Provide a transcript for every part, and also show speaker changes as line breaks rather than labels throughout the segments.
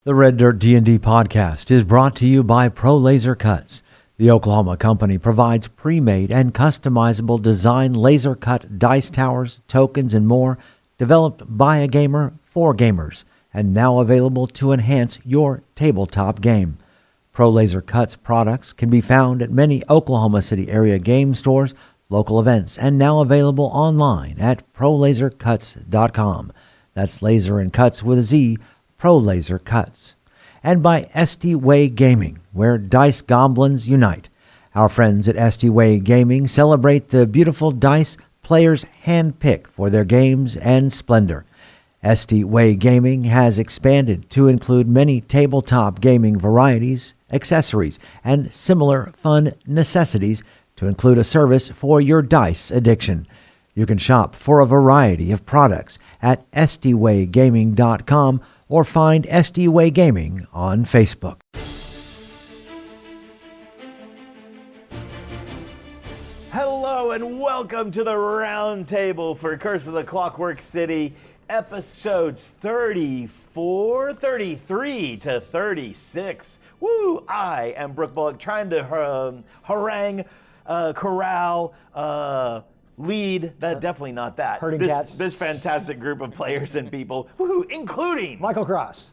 The Red Dirt D&D podcast is brought to you by Pro Laser Cuts. The Oklahoma company provides pre-made and customizable design laser cut dice towers, tokens, and more, developed by a gamer for gamers, and now available to enhance your tabletop game. Pro Laser Cuts products can be found at many Oklahoma City area game stores, local events, and now available online at prolasercuts.com. That's laser and cuts with a Z, Pro Laser Cuts. And by SD Way Gaming, where dice goblins unite. Our friends at SD Way Gaming celebrate the beautiful dice players handpick for their games and splendor. SD Way Gaming has expanded to include many tabletop gaming varieties, accessories, and similar fun necessities to include a service for your dice addiction. You can shop for a variety of products at sdwaygaming.com or find SD Way Gaming on Facebook.
Hello and welcome to the round table for Curse of the Clockwork City, episodes 34, 33 to 36. Woo! I am Brooke Bullock, trying to harangue, corral, lead, definitely not that.
Herding cats.
This fantastic group of players and people, woohoo, including
Michael Cross.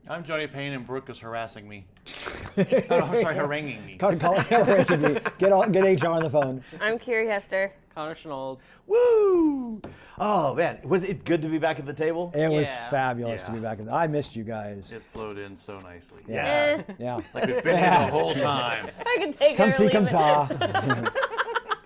I'm Johnny Payne and Brooke is harassing me. Haranguing me.
Haranguing me. Get HR on the phone.
I'm Kiri Hester.
Connor Shenold.
Woo! Oh man, was it good to be back at the table?
It was fabulous to be back. I missed you guys.
It flowed in so nicely.
Yeah.
Yeah.
Like we've been here the whole time.
I can take
Come
it or
see,
leave
come
it.
saw.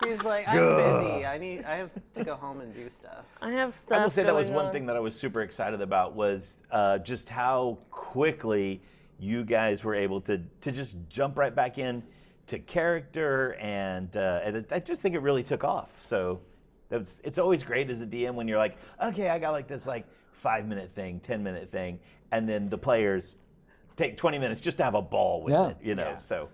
He's like, I'm busy. I have to go home and do stuff.
I have stuff
I will say that was
going
one thing that I was super excited about was just how quickly you guys were able to just jump right back in to character, and I just think it really took off. So it's always great as a DM when you're like, okay, I got like this 5-minute thing, 10-minute thing, and then the players take 20 minutes just to have a ball with it, you know. So.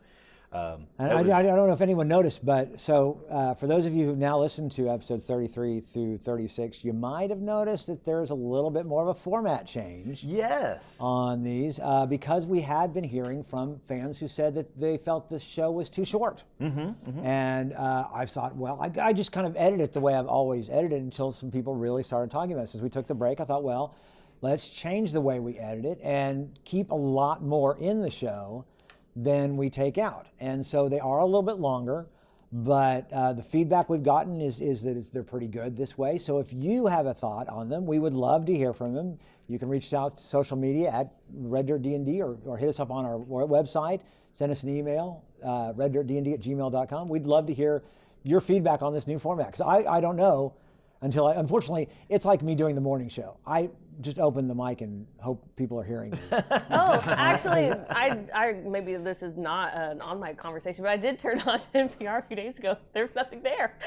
And I don't know if anyone noticed, but so for those of you who've now listened to episodes 33 through 36, you might have noticed that there's a little bit more of a format change.
Yes.
On these, because we had been hearing from fans who said that they felt the show was too short. And I thought, well, I just kind of edited it the way I've always edited until some people really started talking about it. Since we took the break, I thought, well, let's change the way we edit it and keep a lot more in the show than we take out. And so they are a little bit longer, but the feedback we've gotten is that they're pretty good this way. So if you have a thought on them, we would love to hear from them. You can reach out to social media at Red Dirt DnD or hit us up on our website, send us an email, reddirtdnd@gmail.com. We'd love to hear your feedback on this new format, because I don't know until unfortunately, it's like me doing the morning show. I just open the mic and hope people are hearing me.
Oh, actually, I maybe this is not an on-mic conversation, but I did turn on NPR a few days ago. There's nothing there.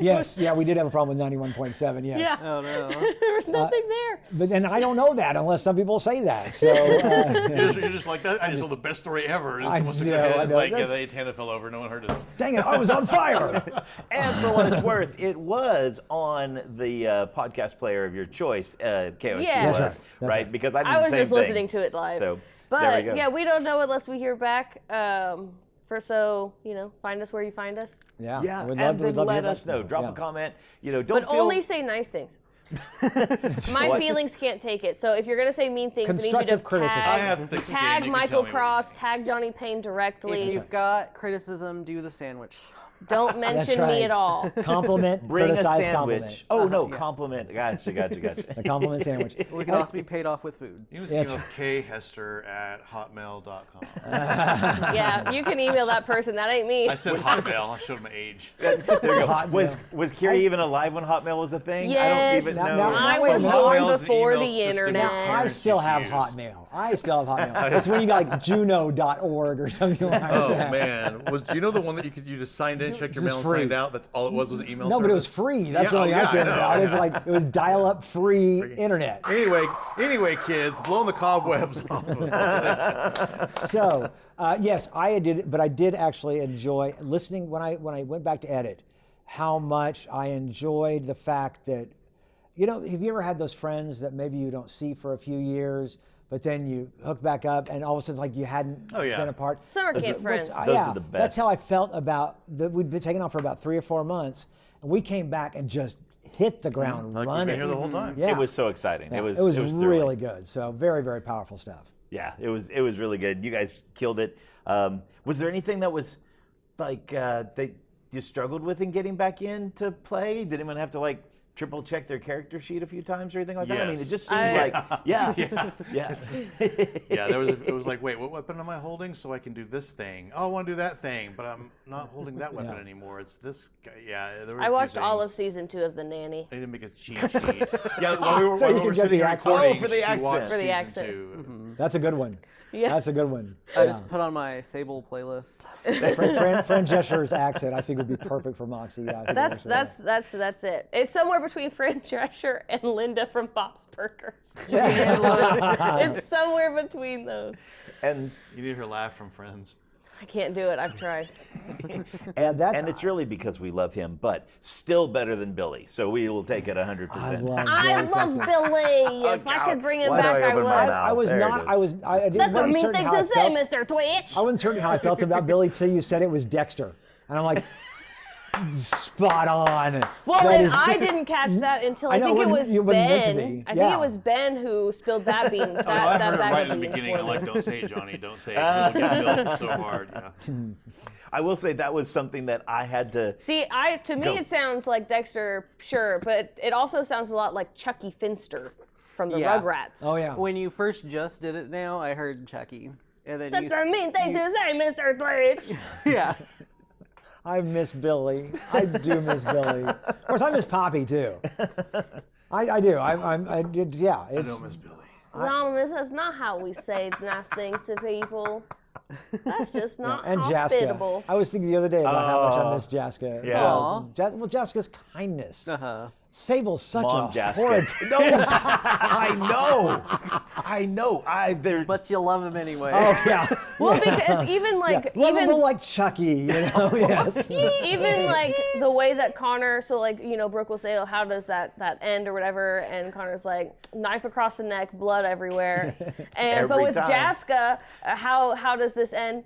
Yes, we did have a problem with 91.7, yes.
Yeah.
Oh, no.
There was nothing there.
But and I don't know that unless some people say that. So
You're just like that. I just told the best story ever. And someone stuck their head. It's like, the antenna fell over. No one heard us.
dang it, I was on fire.
And for what it's worth, it was on the podcast player of your choice, KOC
Yeah.
was,
That's
right? Because I did
I
the
was
same
just
thing.
listening to it live.
So,
but
there we go.
yeah, we don't know unless we hear back. Find us where you find us.
Yeah,
Yeah,
we'd
and
love to
then let
hear
us know.
back.
Drop
Yeah.
a comment. Don't
But
feel...
only say nice things. My
What?
feelings can't take it. So if you're gonna say mean things, I need you to
Constructive criticism.
I have thick skin.
tag
You can
Michael
tell me what
Cross, tag Johnny Payne directly.
If you've got criticism, do the sandwich.
Don't mention
right.
me at all.
Compliment,
Bring a
criticize,
sandwich.
compliment.
Oh, no,
yeah.
compliment. Gotcha.
A compliment sandwich.
We can also be paid off with food.
You was
That's
email khester@hotmail.com.
Yeah, you can email that person. That ain't me.
I said Hotmail. I showed him my age.
There you go.
Hotmail.
Was Kiri even alive when Hotmail was a thing?
Yes.
I don't even
Now-
know.
now-
I
wait a
was
minute.
born
Hotmail is an
before
email
the
system
internet.
your
I
parents
still
used to
have
use.
Hotmail. It's when you got like Juno.org or something like
Oh
that.
man, do you know the one that you just signed in, checked your
This
mail,
is
and
free.
signed out? That's all it was email.
No, but it was
service?
free. That's
Yeah,
the only
I
I cared
know,
about.
yeah.
It's like it was dial-up free internet.
Anyway, kids, blowing the cobwebs off of it.
So yes, I did it, but I did actually enjoy listening when I went back to edit. How much I enjoyed the fact that, have you ever had those friends that maybe you don't see for a few years, but then you hook back up, and all of a sudden, it's like you hadn't been apart.
Summer camp friends.
Those are the best.
That's how I felt about we'd been taken off for about 3 or 4 months, and we came back and just hit the ground
Like
running.
we've been here the whole time.
Yeah.
It was so exciting.
Yeah,
It was
really
thrilling.
good. So very, very powerful stuff.
Yeah, it was really good. You guys killed it. Was there anything that was like that you struggled with in getting back in to play? Did anyone have to like triple check their character sheet a few times or anything like that? I mean, it just seemed like
It was like, wait, what weapon am I holding so I can do this thing? Oh, I want to do that thing, but I'm not holding that weapon anymore. It's this guy. Yeah, there were
I watched all of season 2 of The Nanny.
They didn't make a cheat sheet. Yeah, while we were,
So you
while we
can
were
get
sitting
the
here
accent.
recording,
Oh, for the
she
accent.
watched
For the
season
accent.
2.
That's a good one.
Yeah.
That's a good one.
I just put on my Sable playlist.
Fran Drescher's accent, I think, would be perfect for Moxie. Yeah, I think
That's it. It's somewhere between Fran Drescher and Linda from Bob's Burgers. It's somewhere between those.
and
You need her laugh from Friends.
I can't do it. I've tried.
and it's really because we love him, but still better than Billy. So we will take it 100%.
I love Billy. If I could bring him
Why do
back,
I
I
open
would.
my mouth?
I was
There it
not.
is.
I
That's a
wasn't
mean
certain
thing
how
to
I
say,
felt.
Mr. Twitch.
I wasn't certain how I felt about Billy till you said it was Dexter, and I'm like, spot on.
Well,
That
and
is-
I didn't catch that until I
know,
think it
it
was
wasn't meant to
Ben.
be.
I
Yeah.
think it was Ben who spilled that bean. That,
I
that
heard it
bag
right
of
in the
beans
beginning.
for
I'm
me.
like, don't say it, Johnny. Don't say it. 'Cause you'll get killed so hard. Yeah.
I will say that was something that I had to.
See, to me
Go.
it sounds like Dexter, sure, but it also sounds a lot like Chucky Finster from the
Yeah.
Rugrats.
Oh yeah.
When you first just did it now, I heard Chucky. And then
That's a mean thing to say, Mr. Twitch.
Yeah.
I miss Billy. I do miss Billy. Of course, I miss Poppy too. I do. I did. Yeah.
I
It's,
don't miss Billy.
Anonymous, that's not how we say nice things to people. That's just not
and
hospitable.
Jaska. I was thinking the other day about how much I miss Jaska.
Yeah.
Aw.
Well, Jaska's kindness.
Uh-huh.
Sable's such
Mom
a
Jaska.
horrid.
No, I know. There.
But you love him anyway.
Oh yeah.
Well, because even like
Lovable like Chucky, you know. Yes.
even like the way that Connor, so like, you know, Brooke will say, oh, how does that end or whatever, and Connor's like, knife across the neck, blood everywhere. And but
Every
with
time.
Jaska, how does this end?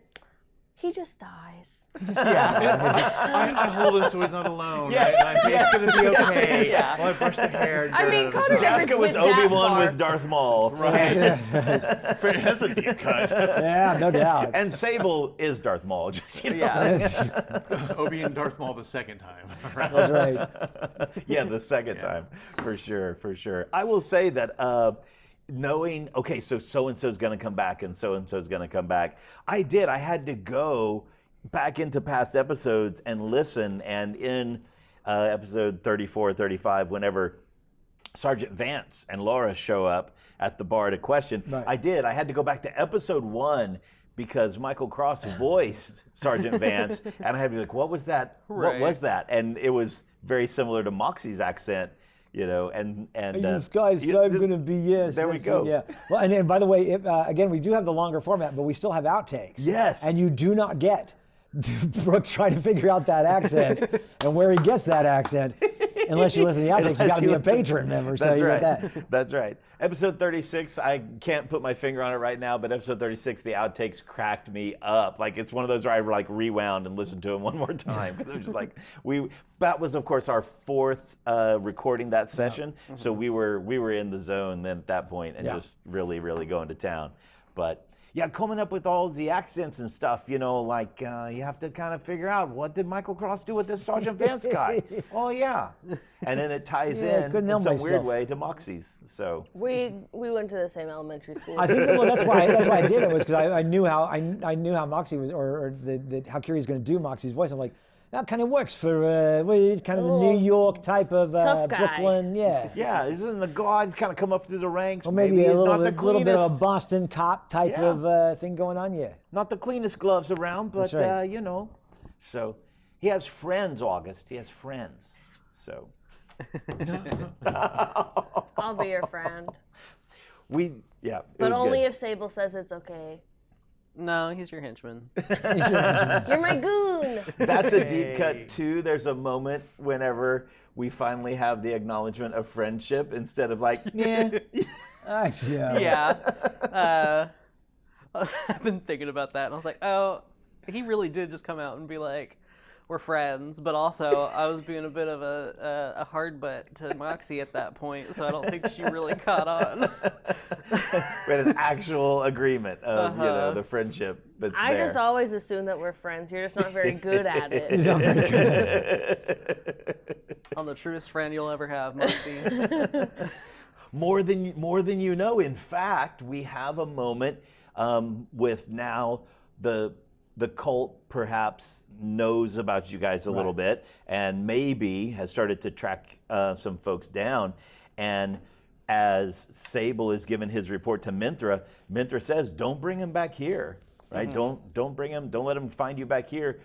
He just dies.
I hold him so he's not alone.
Yes,
I say
yes.
it's going to be okay. While I brush the hair.
I mean,
dirt out of
Connor
his eyes.
never
Jaska was
went that
Obi-Wan
far.
with Darth Maul.
Right. Fred has a deep cut.
Yeah, no doubt.
And Sable is Darth Maul. Just, you know.
Yeah.
Obi and Darth Maul the second time.
That's right.
Yeah, the second time, for sure. I will say that knowing, okay, so and so's going to come back and so and so's going to come back. I had to go back into past episodes and listen, and in episode 34, 35, whenever Sergeant Vance and Laura show up at the bar to question,
Right.
I had to go back to episode 1 because Michael Cross voiced Sergeant Vance, and I had to be like, what was that? What
Right.
was that? And it was very similar to Moxie's accent, you know, and
This guy's so going to be, yes.
There we
that's
go.
what- yeah. Well, and then, by the way, again, we do have the longer format, but we still have outtakes.
Yes.
And you do not get Brooke trying to figure out that accent and where he gets that accent. Unless you listen to the outtakes, you got to be a patron member. So
That's
you
right.
get that.
That's right. Episode 36, I can't put my finger on it right now, but episode 36, the outtakes cracked me up. Like, it's one of those where I like rewound and listened to them one more time. Because it was just like, that was, of course, our 4th recording that session. So we were in the zone then at that point and just really, really going to town. But yeah, coming up with all the accents and stuff, you know, like you have to kind of figure out, what did Michael Cross do with this Sergeant Vance guy? Oh, yeah. And then it ties
Yeah,
in
couldn't
some
help
weird
myself.
way to Moxie's. So
We went to the same elementary school.
I think well, that's why I did it, was because I knew how Moxie was, or how Curie was going to do Moxie's voice. I'm like, that kind of works for kind of the New York type of
tough guy.
Brooklyn, yeah.
yeah, isn't the gods kind of come up through the ranks?
Or maybe
he's
a
not the
little bit of a
cleanest,
Boston cop type
Yeah.
of thing going on, yeah.
not the cleanest gloves around, but
That's right.
you know. So he has friends, August. He has friends. So
I'll be your friend.
it
But
was
only
good.
if Sable says it's okay.
No, he's your henchman.
You're my goon.
That's a deep cut too. There's a moment whenever we finally have the acknowledgement of friendship instead of like, yeah.
Yeah.
Yeah. I've been thinking about that, and I was like, oh, he really did just come out and be like, we're friends, but also I was being a bit of a hard butt to Moxie at that point, so I don't think she really caught on.
We had an actual agreement of the friendship that's
I
there.
just always assume that we're friends. You're just not very good at it.
I'm the truest friend you'll ever have, Moxie.
More than you know. In fact, we have a moment with now the cult perhaps knows about you guys a little bit, and maybe has started to track some folks down. And as Sable is given his report to Minthra, Minthra says, "Don't bring him back here, right? Don't bring him. Don't let him find you back here.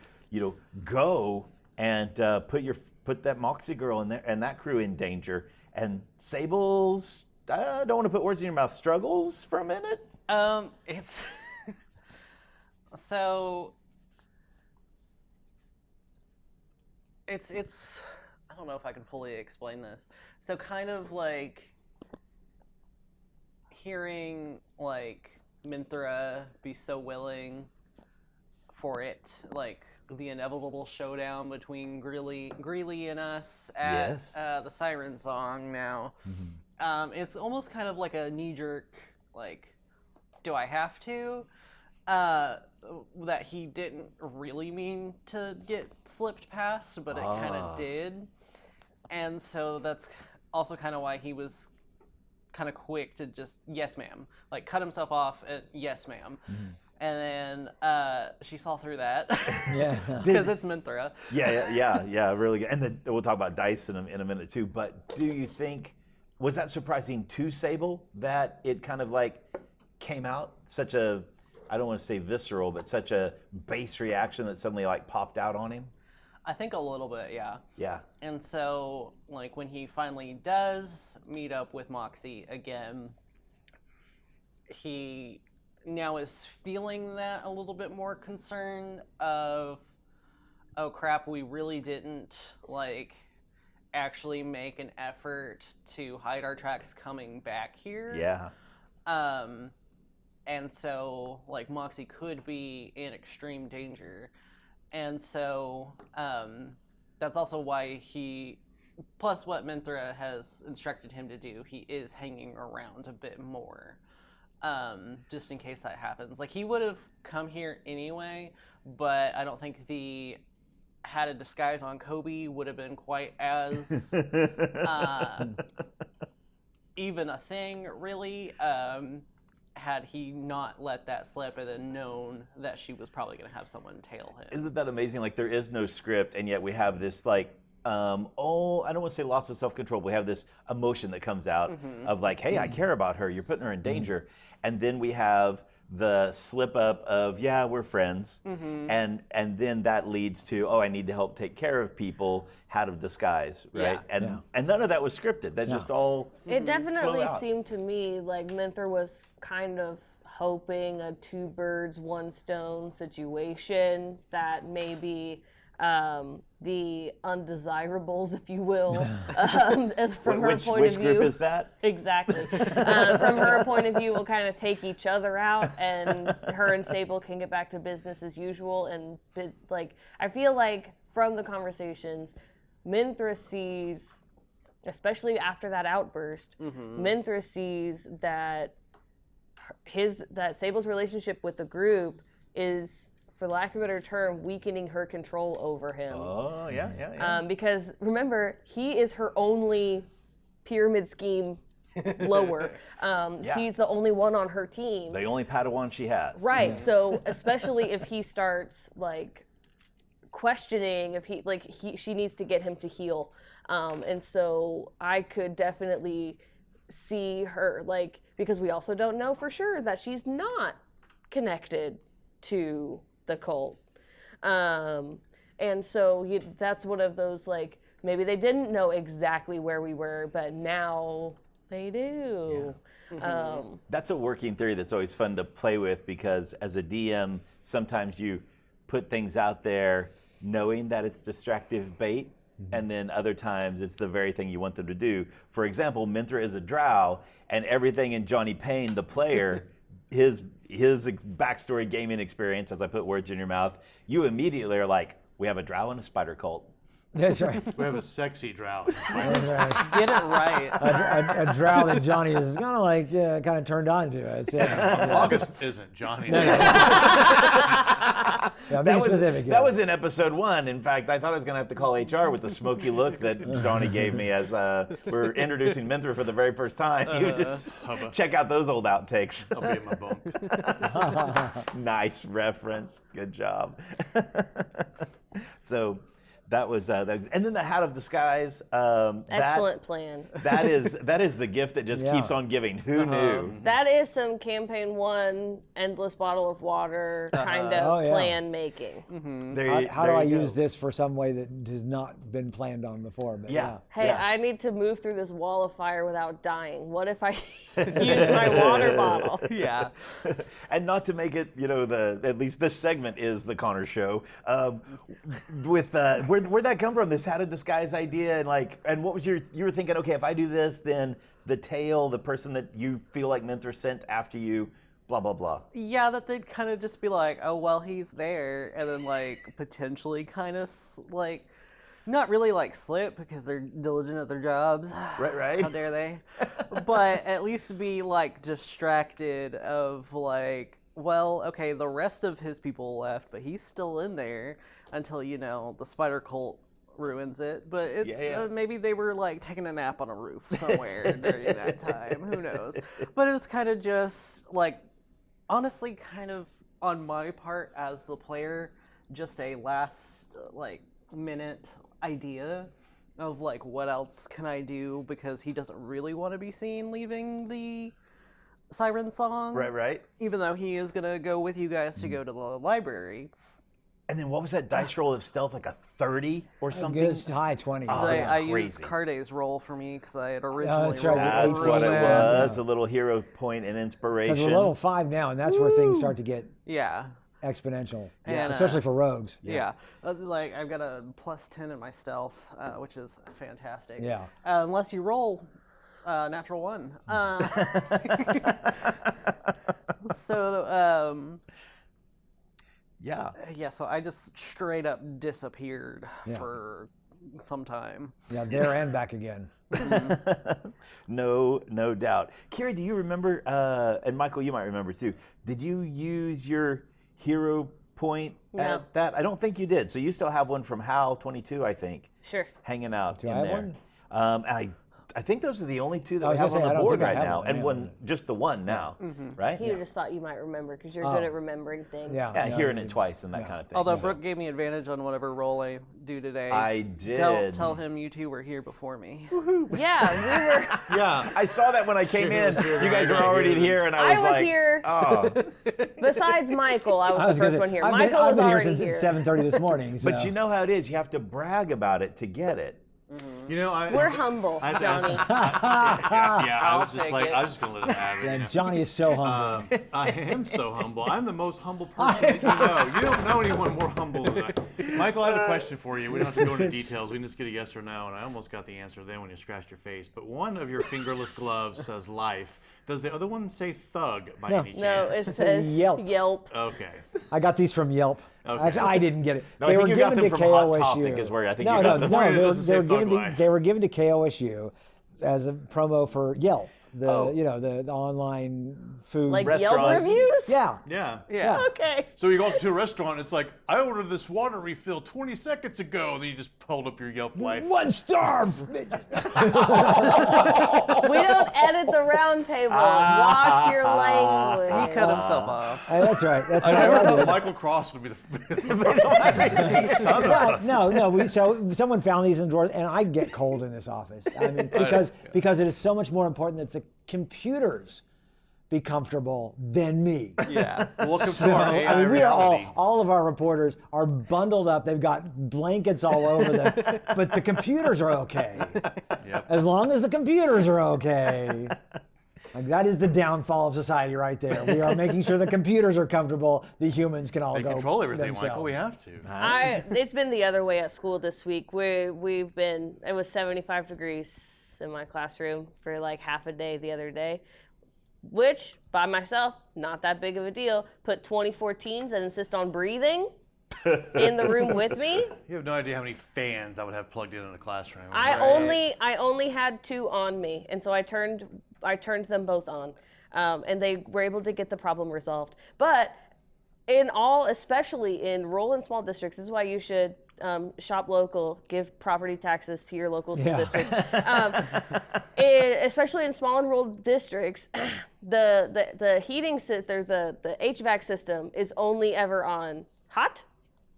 Go and put that Moxie girl in there and that crew in danger." And Sable's, I don't want to put words in your mouth, struggles for a minute.
It's so it's I don't know if I can fully explain this. So kind of like hearing like Minthra be so willing for it, like the inevitable showdown between Greeley and us at the Siren Song now. It's almost kind of like a knee-jerk, like, do I have to? That he didn't really mean to get slipped past, but it kind of did. And so that's also kind of why he was kind of quick to just, yes, ma'am. Like, cut himself off at, yes, ma'am. And then she saw through that.
Yeah.
Because it's Minthra.
Yeah, really good. And then we'll talk about Dice in a minute too. But do you think, was that surprising to Sable that it kind of like came out such a, I don't want to say visceral, but such a base reaction that suddenly like popped out on him?
I think a little bit, yeah.
Yeah.
And so, like, when he finally does meet up with Moxie again, he now is feeling that a little bit more concern of, oh crap, we really didn't, like, actually make an effort to hide our tracks coming back here.
Yeah.
And so, like, Moxie could be in extreme danger. And so, that's also why he, plus what Minthra has instructed him to do, he is hanging around a bit more, just in case that happens. Like, he would have come here anyway, but I don't think the had a disguise on Kobe would have been quite as even a thing, really, had he not let that slip and then known that she was probably going to have someone tail him.
Isn't that amazing? Like, there is no script, and yet we have this, like, I don't want to say loss of self-control, but we have this emotion that comes out of like, hey, I care about her, you're putting her in danger. And then we have the slip up of, yeah, we're friends. And then that leads to, oh, I need to help take care of people, out of disguise, right? And none of that was scripted. That just all
It definitely
out.
seemed to me like Minthra was kind of hoping a two birds, one stone situation, that maybe the undesirables, if you will, from her point
which
of view.
group is that?
Exactly. From her point of view, will kind of take each other out, and her and Sable can get back to business as usual. And like, I feel like from the conversations, Minthra sees, especially after that outburst, Minthra sees that that Sable's relationship with the group is, for lack of a better term, weakening her control over him.
Oh, yeah.
Because remember, he is her only pyramid scheme lower. He's the only one on her team.
The only Padawan she has.
Right. So especially if he starts like questioning if she needs to get him to heal. And so I could definitely see her, like, because we also don't know for sure that she's not connected to the cult. And so that's one of those, like, maybe they didn't know exactly where we were, but now they do. Yeah.
That's a working theory that's always fun to play with, because as a DM, sometimes you put things out there knowing that it's distractive bait, and then other times it's the very thing you want them to do. For example, Minthra is a drow, and everything in Johnny Payne, the player, his backstory gaming experience, as I put words in your mouth, you immediately are like, we have a drow and a spider cult.
That's right.
We have a sexy drow.
That's right.
Get it right.
A drow that Johnny is kind of like kind of turned on to. It's,
August isn't Johnny.
Yeah, be specific,
that was in episode 1. In fact, I thought I was going to have to call HR with the smoky look that Johnny gave me as we're introducing Minthra for the very first time. He was just check out those old outtakes.
I'll be in my bunk.
Nice reference. Good job. So that was, and then the Hat of Disguise.
Excellent plan.
That is the gift that just keeps on giving. Who knew?
That is some campaign 1 endless bottle of water kind of plan making.
How do I use this for some way that has not been planned on before? But
Hey, I need to move through this wall of fire without dying. What if I use my water bottle?
Yeah.
And not to make it, at least this segment is the Connor show. Where'd that come from? This Hat of Disguise idea, and what was you were thinking? Okay, if I do this, then the tail, the person that you feel like Minthra sent after you, blah blah blah.
Yeah, that they'd kind of just be like, oh well, he's there, and then potentially kind of not really slip because they're diligent at their jobs.
Right.
How dare they? But at least be distracted of well, okay, the rest of his people left, but he's still in there until the spider cult ruins it. But it's maybe they were taking a nap on a roof somewhere during that time. Who knows? But it was kind of just honestly, kind of on my part as the player, just a last minute idea of what else can I do, because he doesn't really want to be seen leaving the siren song.
Right.
Even though he is gonna go with you guys to go to the library.
And then what was that dice roll of stealth, a 30 or something?
It's high 20s.
Oh,
I
crazy.
used Carday's roll for me because I had originally
that's right.
rolled.
That's what it was, a little hero point and inspiration.
Because we're level 5 now, and that's where things start to get exponential,
And,
especially for rogues.
Yeah. I've got a +10 in my stealth, which is fantastic.
Yeah.
Unless you roll natural 1. So, so I just straight up disappeared for some time.
Yeah, there and back again.
No doubt. Kiri, do you remember, and Michael, you might remember too, did you use your hero point at that? I don't think you did. So you still have one from Hal 22, I think.
Sure.
Hanging out
Do
in
I have
there.
one?
And I think those are the only 2 that
I
we
was
have
gonna
on
say, I
the
don't
board
think I
right
have
now.
one.
And
Yeah.
one, just the one now, right?
He just thought you might remember because you're good at remembering things.
Yeah, hearing it twice and that kind of thing.
Although
So-
Brooke gave me advantage on whatever roll I do today.
I did.
Tell him you 2 were here before me.
Yeah, we were.
Yeah.
I saw that when I came in. You guys were already here, and I
I
was
was
like,
here.
oh.
Besides Michael, I was the first one here.
I've
Michael
been
was already
here since
here.
7:30 this morning. So.
But you know how it is. You have to brag about it to get it.
We're humble, Johnny.
I was just
take
like,
it.
I was just gonna let him have it.
Yeah, Johnny is so humble.
I am so humble. I'm the most humble person that you know. You don't know anyone more humble than I. Michael, I have a question for you. We don't have to go into details. We can just get a yes or no. And I almost got the answer then when you scratched your face. But one of your fingerless gloves says life. Does the other one say thug by any chance?
No, it says
Yelp.
Okay.
I got these from Yelp.
Okay.
Actually, I didn't get it.
No,
they
I think
were
you got
given
them
to
from Hot
KOSU.
Topic is where I think
no,
you got them
from.
no,
It doesn't say
they were
Thug
given to,
Life.
they were given to KOSU as a promo for Yelp, the online food
Like
Restaurant.
Yelp reviews?
Yeah.
Yeah.
Okay.
So you go up to a restaurant, it's like, I ordered this water refill 20 seconds ago. Then you just pulled up your Yelp life.
1 star.
We don't edit the round table. Watch your language.
He cut himself off.
That's right. That's
I
right.
never
I
thought
did.
Michael Cross would be the son of
Well, no. So someone found these in the drawer, and I get cold in this office. I mean, because it is so much more important that the computers be comfortable than me.
Yeah.
Welcome to
So,
our AI
we are
reality.
all of our reporters are bundled up. They've got blankets all over them, but the computers are okay.
Yep.
As long as the computers are okay. Like, that is the downfall of society right there. We are making sure the computers are comfortable. The humans can all
They
go
control everything,
themselves.
Michael. We have to.
It's been the other way at school this week. It was 75 degrees in my classroom for like half a day the other day, which by myself, not that big of a deal. Put 24 teens that insist on breathing in the room with me.
You have no idea how many fans I would have plugged in a classroom.
I only had 2 on me, and so I turned them both on, and they were able to get the problem resolved. But especially in rural and small districts, this is why you should shop local, give property taxes to your local school districts. Especially in small and rural districts, the heating the HVAC system is only ever on hot,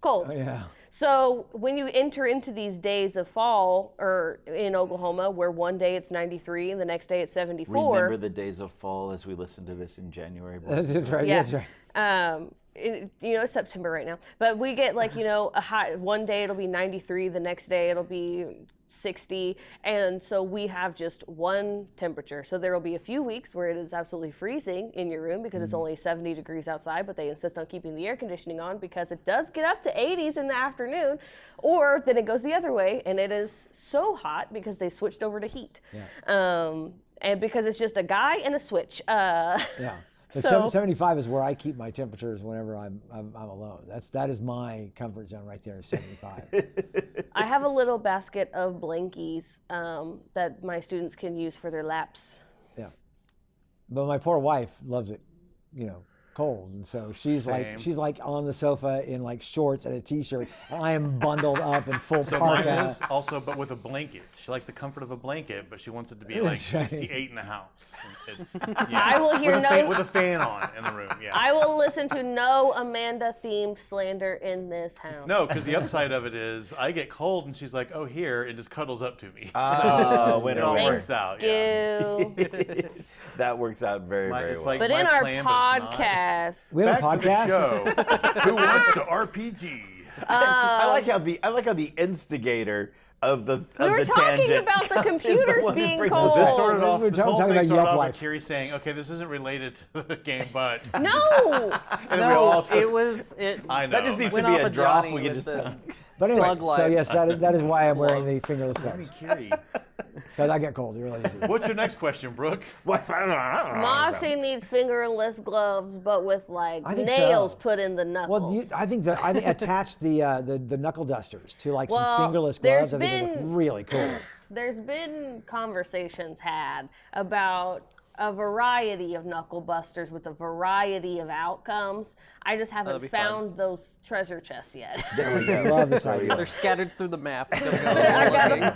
cold.
Oh, yeah.
So when you enter into these days of fall, or in Oklahoma, where one day it's 93 and the next day it's 74.
Remember the days of fall as we listen to this in January.
That's right.
Yeah.
That's right.
It's September right now, but we get like, a high, one day it'll be 93, the next day it'll be 60, and so we have just one temperature. So there will be a few weeks where it is absolutely freezing in your room because it's only 70 degrees outside, but they insist on keeping the air conditioning on because it does get up to 80s in the afternoon, or then it goes the other way and it is so hot because they switched over to heat. And because it's just a guy and a switch.
Yeah. But
So-
75 is where I keep my temperatures whenever I'm alone. That is my comfort zone right there, is 75.
I have a little basket of blankies that my students can use for their laps.
Yeah. But my poor wife loves it, cold, and so she's
Same.
like on the sofa in like shorts and a t-shirt, and I am bundled up in full
So mine
parka.
is also, but with a blanket. She likes the comfort of a blanket, but she wants it to be like
That's right.
68 in the house.
I will hear
with a fan on in the room. Yeah.
I will listen to no Amanda-themed slander in this house.
No, because the upside of it is I get cold and she's like, "Oh, here," and just cuddles up to me.
Oh,
So
winner,
it all
winner.
works out. Yeah.
You.
That works out very, very
It's
well.
like
But
my
in our
plan, but it's not.
podcast,
We have
Back
a podcast.
to the show. Who wants to RPG?
I like how the instigator of the
we were talking
tangent
about the
is
computers
one who
being
brings
cold.
us
This
up.
started off.
We're
This whole
talking
thing
about
started
Yelp
off
life.
with Kiri saying, "Okay, this isn't related to the game, but."
No.
And then we all took. I know.
That just needs to
Went
be
off
a
a
drop.
Johnny
We can
with
just
the-
But anyway,
Slug
so
life.
yes, that is why I'm wearing the fingerless gloves.
Kiri.
Because I get cold, really easy.
What's your next question, Brooke?
Moxie needs fingerless gloves, but with like
I think
nails
so.
put in the knuckles.
Well, I think attach the knuckle dusters to like
Well,
some fingerless
there's
gloves. I think they look really cool.
There's been conversations had about a variety of knuckle busters with a variety of outcomes. I just haven't
be
found those treasure chests yet.
There we go. Love this idea.
They're scattered through the map. Gotta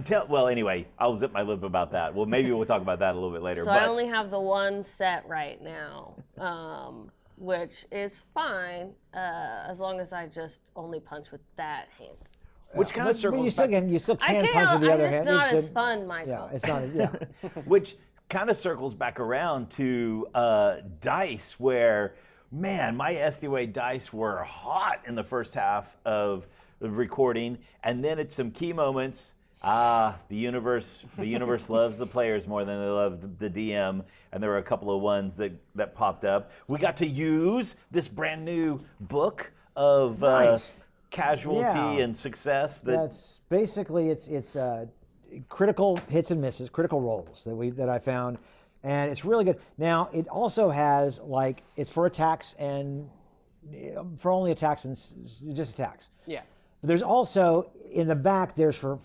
go.
Well, anyway, I'll zip my lip about that. Well, maybe we'll talk about that a little bit later.
So I only have the one set right now, which is fine as long as I just only punch with that hand.
which kind of
But
circles
you still
back.
can
I
punch
can't.
with the other
It's
hand.
not
It's
as fun, Michael.
Yeah, it's not. Yeah.
Which kind of circles back around to dice, where, man, my SD-Way dice were hot in the first half of the recording, and then at some key moments, the universe loves the players more than they love the DM, and there were a couple of ones that popped up. We got to use this brand new book of
Nice.
casualty
Yeah.
and success.
That's basically it's critical hits and misses, critical rolls that I found, and it's really good. Now it also has it's for attacks and for only attacks and just attacks.
Yeah.
But there's also in the back there's for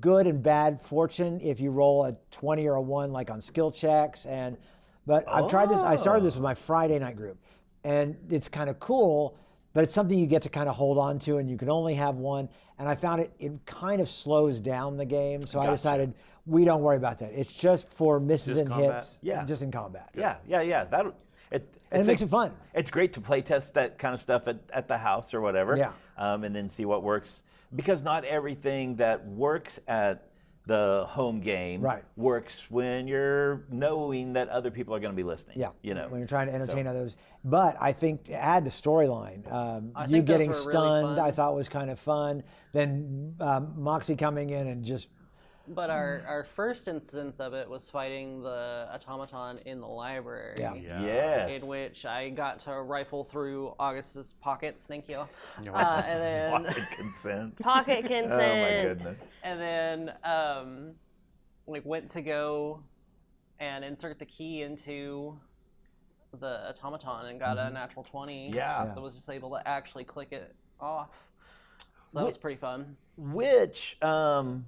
good and bad fortune if you roll a 20 or a 1 like on skill checks but I've tried this. I started this with my Friday night group, and it's kind of cool. But it's something you get to kind of hold on to, and you can only have one. And I found it kind of slows down the game, so I decided we don't worry about that. It's just for misses
Just
and
combat?
hits,
Yeah.
just in combat.
Yeah.
And it makes it fun.
It's great to play test that kind of stuff at the house or whatever,
Yeah.
And then see what works. Because not everything that works at the home game
Right.
works when you're knowing that other people are going to be listening.
Yeah,
you know,
when you're trying to entertain
So-
others. But I think to add the storyline, you
think those
getting
were really
stunned,
fun.
I thought was kind of fun. Then Moxie coming in and just
But our first instance of it was fighting the automaton in the library.
Yeah.
Yes.
In which I got to rifle through August's pockets. Thank you.
You're
And then
Pocket consent.
Pocket consent.
Oh my goodness.
and then like went to go and insert the key into the automaton and got a natural 20.
Yeah.
So I was just able to actually click it off. So that was pretty fun.
Which there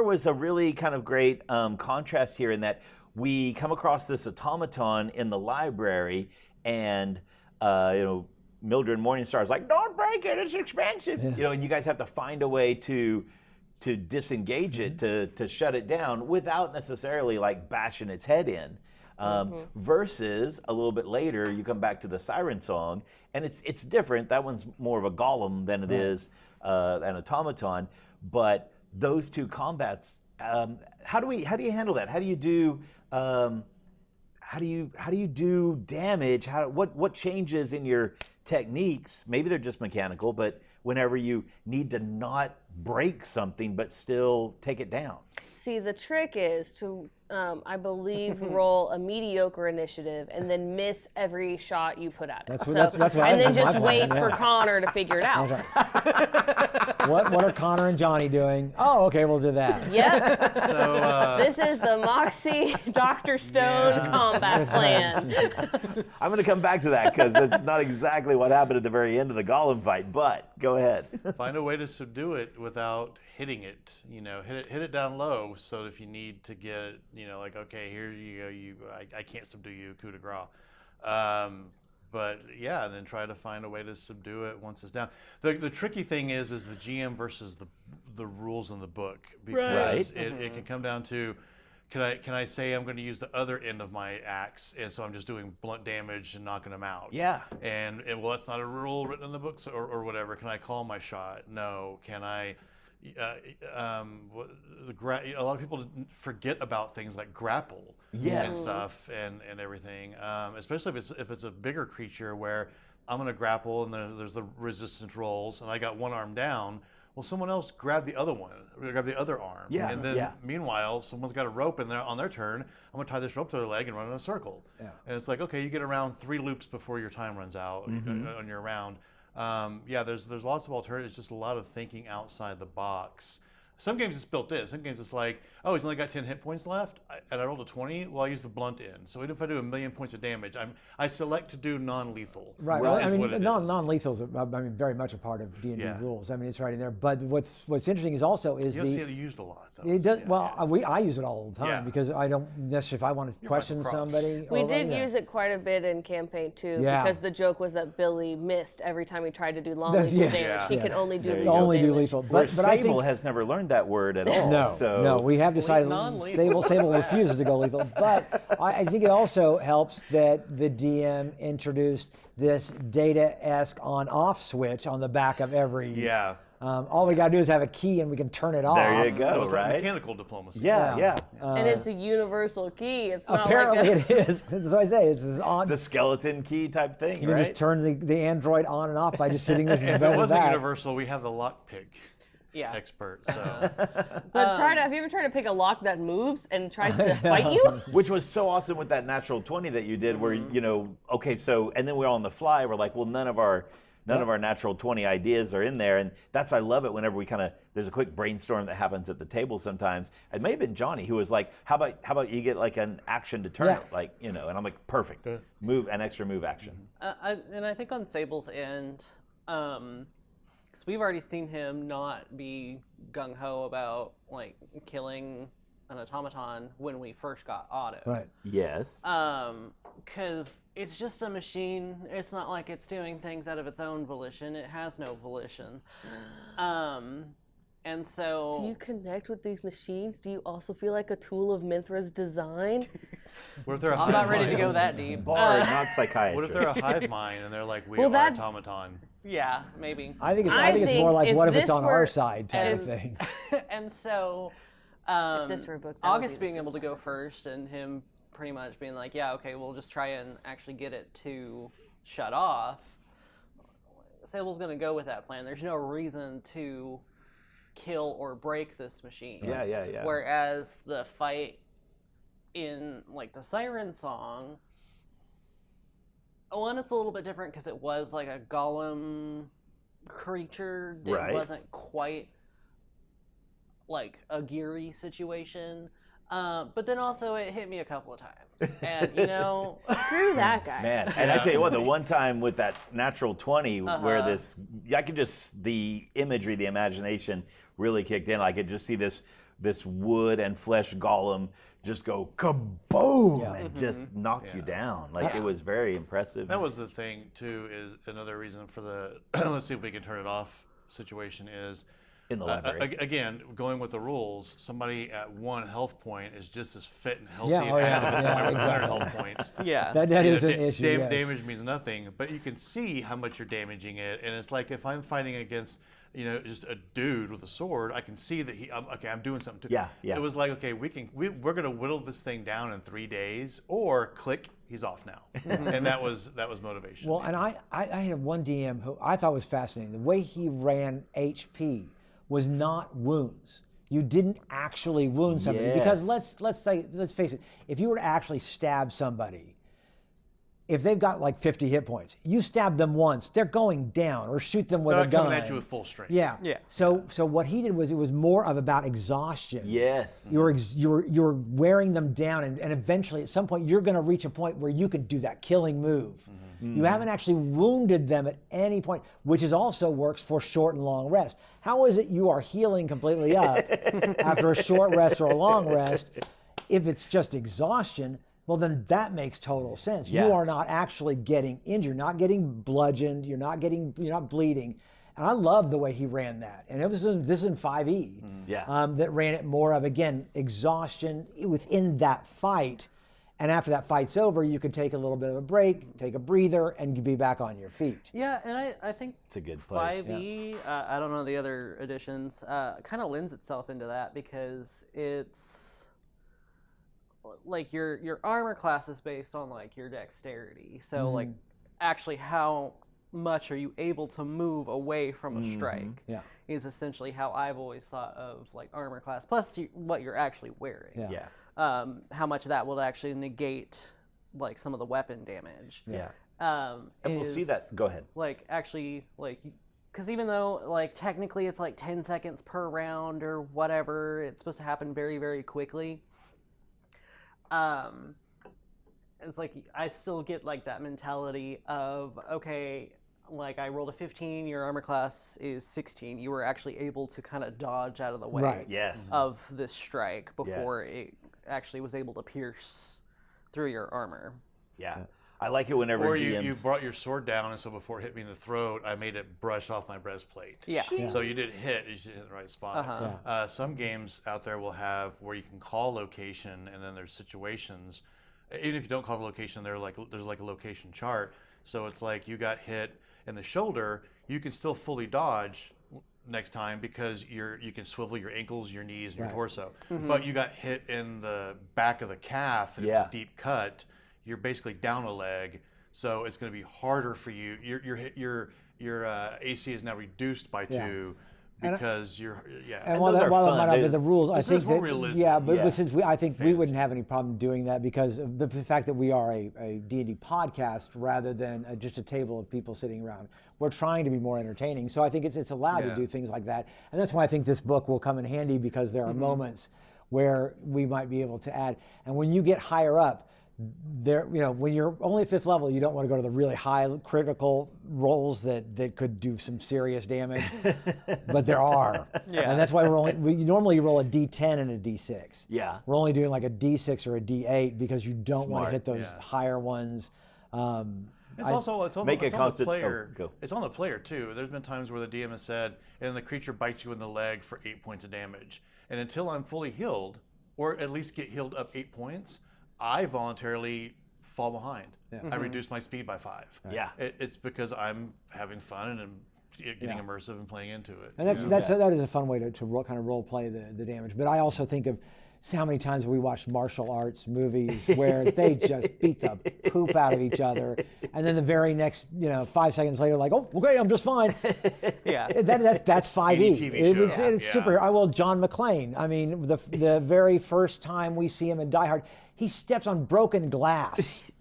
was a really kind of great contrast here in that we come across this automaton in the library, and Mildred Morningstar is like, "Don't break it; it's expensive." And you guys have to find a way to disengage it, to shut it down without necessarily like bashing its head in. Versus a little bit later, you come back to the Siren Song, and it's different. That one's more of a golem than it is an automaton. But those two combats, how do you handle that? How do you do damage? What changes in your techniques? Maybe they're just mechanical, but whenever you need to not break something but still take it down.
See, the trick is to, I believe, roll a mediocre initiative and then miss every shot you put at it.
That's what I
and then
did my
just wait
plan,
for
yeah.
Connor to figure it out.
What are Connor and Johnny doing? Oh, okay, we'll do that.
Yep.
So
This is the Moxie Dr. Stone combat plan.
I'm going to come back to that because it's not exactly what happened at the very end of the golem fight, but go ahead.
find a way to subdue it without hitting it. Hit it down low. So if you need to get, like, okay, here you go. I can't subdue you, coup de grace. But yeah, and then try to find a way to subdue it once it's down. The tricky thing is the GM versus the rules in the book, because it can come down to, can I say I'm going to use the other end of my axe, and so I'm just doing blunt damage and knocking them out? Yeah. And well, that's not a rule written in the books or whatever. Can I call my shot? No. Can I? A lot of people forget about things like grapple and stuff and everything, especially if it's a bigger creature where I'm going to grapple and there's the resistance rolls and I got one arm down. Well, someone else grab the other one, grab the other arm.
Yeah,
and then meanwhile, someone's got a rope in there on their turn. I'm going to tie this rope to their leg and run in a circle. Yeah. And it's like, okay, you get around 3 loops before your time runs out on your round. There's lots of alternatives, just a lot of thinking outside the box. Some games it's built in. Some games it's like, oh, he's only got 10 hit points left, and I rolled a 20. Well, I use the blunt end. So even if I do 1,000,000 points of damage, I select to do non-lethal.
Right.
Well,
I mean, non-lethals are very much a part of D&D rules. I mean, it's right in there. But what's interesting is also
you don't see it used a lot, though.
It does. I use it all the time because I don't necessarily, if I want to question somebody.
We did use it quite a bit in campaign 2 because the joke was that Billy missed every time he tried to do long lethal damage. He could only do lethal damage.
But Sable has never learned that word at all.
No, we have decided Sable refuses to go lethal. But I think it also helps that the DM introduced this data-esque on-off switch on the back of every. Yeah. All we got to do is have a key and we can turn it off.
There you go,
so it's
right?
Like mechanical diplomacy.
Yeah.
And it's a universal key. It's not
apparently
like
it is. That's what I say. It's
a skeleton key type thing,
You can just turn the android on and off by just hitting this.
If it wasn't universal, we have the lockpick. Expert. So,
but have you ever tried to pick a lock that moves and tries to fight you?
Which was so awesome with that natural 20 that you did, where and then we're on the fly. We're like, well, none of our natural 20 ideas are in there, and I love it whenever we there's a quick brainstorm that happens at the table sometimes. It may have been Johnny who was like, how about you get like an action to turn it, and I'm like, perfect, move an extra move action.
And I think on Sable's end. Because we've already seen him not be gung-ho about like killing an automaton when we first got Otto.
Right.
Yes.
Because it's just a machine. It's not like it's doing things out of its own volition. It has no volition. And so...
Do you connect with these machines? Do you also feel like a tool of Minthra's design?
What if they're
I'm not ready to go that deep.
Bard, not psychiatrist.
What if they're a hive mind and they're like, we are automaton?
Yeah, maybe.
I think it's more like, what if it's on our side type of thing.
And so,
if this were a book,
August being able to go first and him pretty much being like, yeah, okay, we'll just try and actually get it to shut off. Sable's going to go with that plan. There's no reason to kill or break this machine.
Yeah.
Whereas the fight in like the Siren Song, one, it's a little bit different because it was like a golem creature. It wasn't quite like a Geary situation. But then also it hit me a couple of times. And, you know,
screw that guy.
Man, and I tell you what, the one time with that natural 20 where I could just, the imagery, the imagination really kicked in. I could just see this wood and flesh golem just go kaboom and just knock you down. Like it was very impressive.
That was the thing too, is another reason for the, let's see if we can turn it off situation is,
in the library.
Again, going with the rules, somebody at 1 health point is just as fit and healthy
Yeah,
as somebody with 100 health points.
Yeah.
That is an issue. Yes.
Damage means nothing, but you can see how much you're damaging it. And it's like if I'm fighting against, you know, just a dude with a sword, I can see that I'm doing something too.
Yeah.
It was like, okay, we're going to whittle this thing down in 3 days, or click, he's off now. And that was motivation.
Well, and I had one DM who I thought was fascinating. The way he ran HP was not wounds. You didn't actually wound somebody because let's face it. If you were to actually stab somebody, if they've got like 50 hit points, you stab them once, they're going down, or shoot them with a gun.
Coming at you with full strength.
Yeah. So what he did was it was more of about exhaustion.
Yes.
You're wearing them down, and eventually at some point you're going to reach a point where you can do that killing move. You haven't actually wounded them at any point, which is also works for short and long rest. How is it you are healing completely up after a short rest or a long rest? If it's just exhaustion, well, then that makes total sense.
Yeah.
You are not actually getting injured, not getting bludgeoned, you're not bleeding. And I love the way he ran that. And this is in 5e. That ran it more of, again, exhaustion within that fight. And after that fight's over, you can take a little bit of a break, take a breather, and be back on your feet.
Yeah, and I think
it's a good play.
5e, I don't know the other editions, kind of lends itself into that because it's like your armor class is based on like your dexterity. So like actually how much are you able to move away from a strike is essentially how I've always thought of like armor class, plus what you're actually wearing. How much of that will actually negate like some of the weapon damage.
And we'll see that. Go ahead.
Like actually like, because even though like technically it's like 10 seconds per round or whatever, it's supposed to happen very, very quickly. It's like I still get like that mentality of, okay, like I rolled a 15, your armor class is 16. You were actually able to kind of dodge out of the way of this strike before it actually was able to pierce through your armor.
I like it whenever
or
DMs...
you brought your sword down, and so before it hit me in the throat, I made it brush off my breastplate. So you did hit, you just hit the right spot. Some games out there will have where you can call location, and then there's situations. Even if you don't call the location, there's like a location chart. So it's like you got hit in the shoulder, you can still fully dodge next time because you can swivel your ankles, your knees, and your torso. But you got hit in the back of the calf, and it's a deep cut. You're basically down a leg, so it's going to be harder for you. Your AC is now reduced by 2 because you're
And while that might not be the rules, I think
more
that
realistic.
but since I think we wouldn't have any problem doing that because of the fact that we are a D&D podcast rather than just a table of people sitting around. We're trying to be more entertaining, so I think it's allowed to do things like that, and that's why I think this book will come in handy because there are moments where we might be able to add. And when you get higher up, when you're only at 5th level, you don't want to go to the really high critical rolls that could do some serious damage, but there are. And that's why we normally roll a D10 and a D6. We're only doing like a D6 or a D8 because you don't want to hit those higher ones.
It's on the player. It's on the player too. There's been times where the DM has said, and the creature bites you in the leg for 8 points of damage. And until I'm fully healed, or at least get healed up 8 points, I voluntarily fall behind. I reduce my speed by 5. It's because I'm having fun and I'm getting immersive and playing into it.
And that is a fun way to kind of role play the damage. But I also think of how many times we watched martial arts movies where they just beat the poop out of each other, and then the very next, 5 seconds later, like, oh, okay, I'm just fine.
Yeah.
That's 5e.
TV
It's
show.
super. Well, John McClane. I mean, the very first time we see him in Die Hard, he steps on broken glass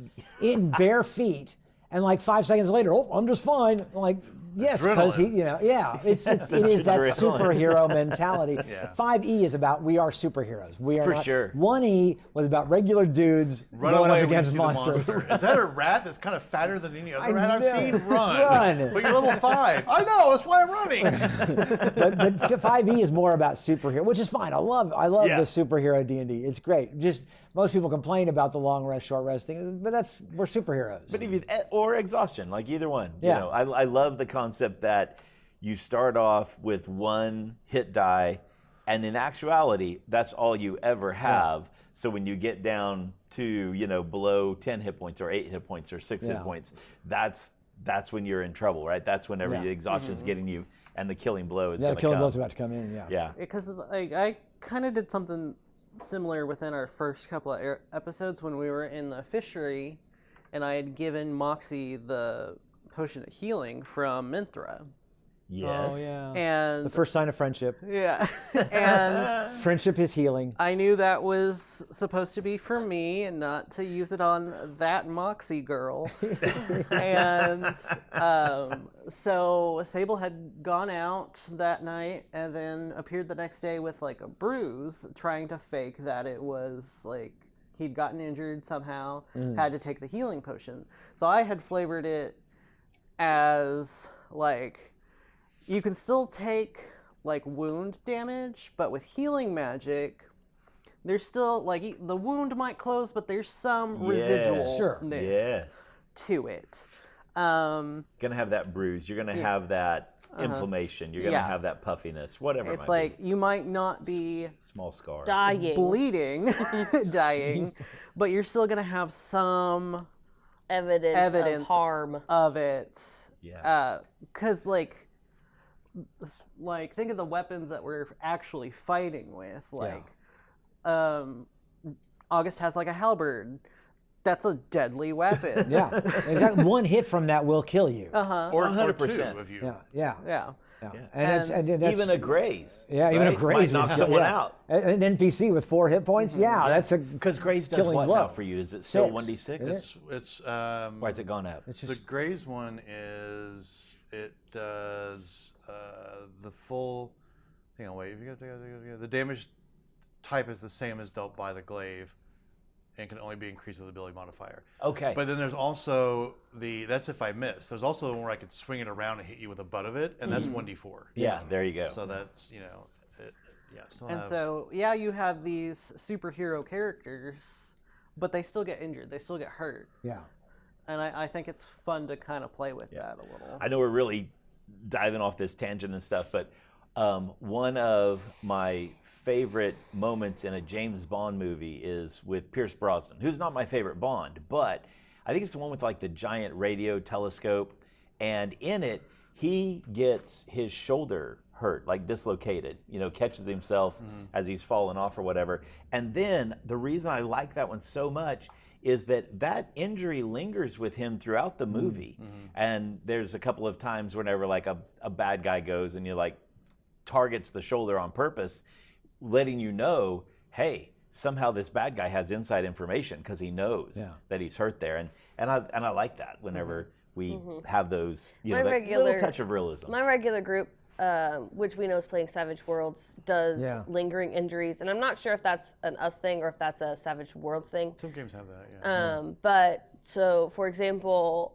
in bare feet, and like 5 seconds later, oh, I'm just fine. I'm like, yes, because it is that superhero mentality. 5e is about we are superheroes. We are
For
not,
sure.
1e was about regular dudes
Run
going
away
up
when you
against
see the
monsters.
monster. Is that a rat that's kind of fatter than any other
I
rat I've
know.
seen? Run.
Run.
But you're level 5. I know, that's why I'm running.
but 5e is more about superhero, which is fine. I love
Yeah.
the superhero D&D. It's great. Just most people complain about the long rest, short rest thing, but we're superheroes.
But even or exhaustion, like either one.
Yeah.
I love the concept that you start off with one hit die, and in actuality, that's all you ever have. So when you get down to below 10 hit points or 8 hit points or 6 hit points, that's when you're in trouble, right? That's whenever the exhaustion is getting you, and the killing blow is going
the
to
killing
come.
blow's about to come in. Yeah.
Yeah.
Because I kind of did something similar within our first couple of episodes when we were in the fishery, and I had given Moxie the potion of healing from Minthra.
Yes.
Oh yeah.
And
The first sign of friendship.
yeah, and
Friendship is healing.
I knew that was supposed to be for me and not to use it on that Moxie girl. And so Sable had gone out that night and then appeared the next day with like a bruise, trying to fake that it was like he'd gotten injured somehow, had to take the healing potion. So I had flavored it as like, you can still take like wound damage, but with healing magic, there's still like the wound might close, but there's some residualness to it.
Gonna have that bruise. You're gonna have that inflammation. You're gonna have that puffiness. Whatever.
It's like you might not be
small scar.
Dying.
bleeding, dying, but you're still gonna have some
Evidence of harm.
of it.
Yeah.
Because like think of the weapons that we're actually fighting with. Like, August has like a halberd. That's a deadly weapon.
Yeah. Exactly. One hit from that will kill you.
Or
100%.
2 if you.
Yeah.
Yeah.
And that's
Even a graze.
Yeah, even a
right?
graze
might knock
would-
someone
yeah.
out.
An NPC with 4 hit points. Yeah, that's a
Because graze does
killing
what
blow.
now for you? Is it still
6,
1d6?
isn't it?
It's
Why has it gone up?
It's
the
just
Graze one is it does the full. Hang on, wait. If you got the damage type is the same as dealt by the glaive, and can only be increased with the ability modifier.
Okay.
But then there's also that's if I miss. There's also the one where I could swing it around and hit you with a butt of it, and that's 1d4.
Yeah, there you go.
So that's still
And
have.
so, you have these superhero characters, but they still get injured. They still get hurt.
yeah.
And I think it's fun to kind of play with that a little.
I know we're really diving off this tangent and stuff, but one of my favorite moments in a James Bond movie is with Pierce Brosnan, who's not my favorite Bond, but I think it's the one with like the giant radio telescope, and in it he gets his shoulder hurt, like dislocated, catches himself as he's falling off or whatever. And then the reason I like that one so much is that injury lingers with him throughout the movie. And there's a couple of times whenever like a bad guy goes and targets the shoulder on purpose, letting you know, hey, somehow this bad guy has inside information because he knows that he's hurt there. And I like that whenever we have those, that little touch of realism.
My regular group, which we know is playing Savage Worlds, does lingering injuries, and I'm not sure if that's an us thing or if that's a Savage Worlds thing.
Some games have that, yeah.
But so, for example,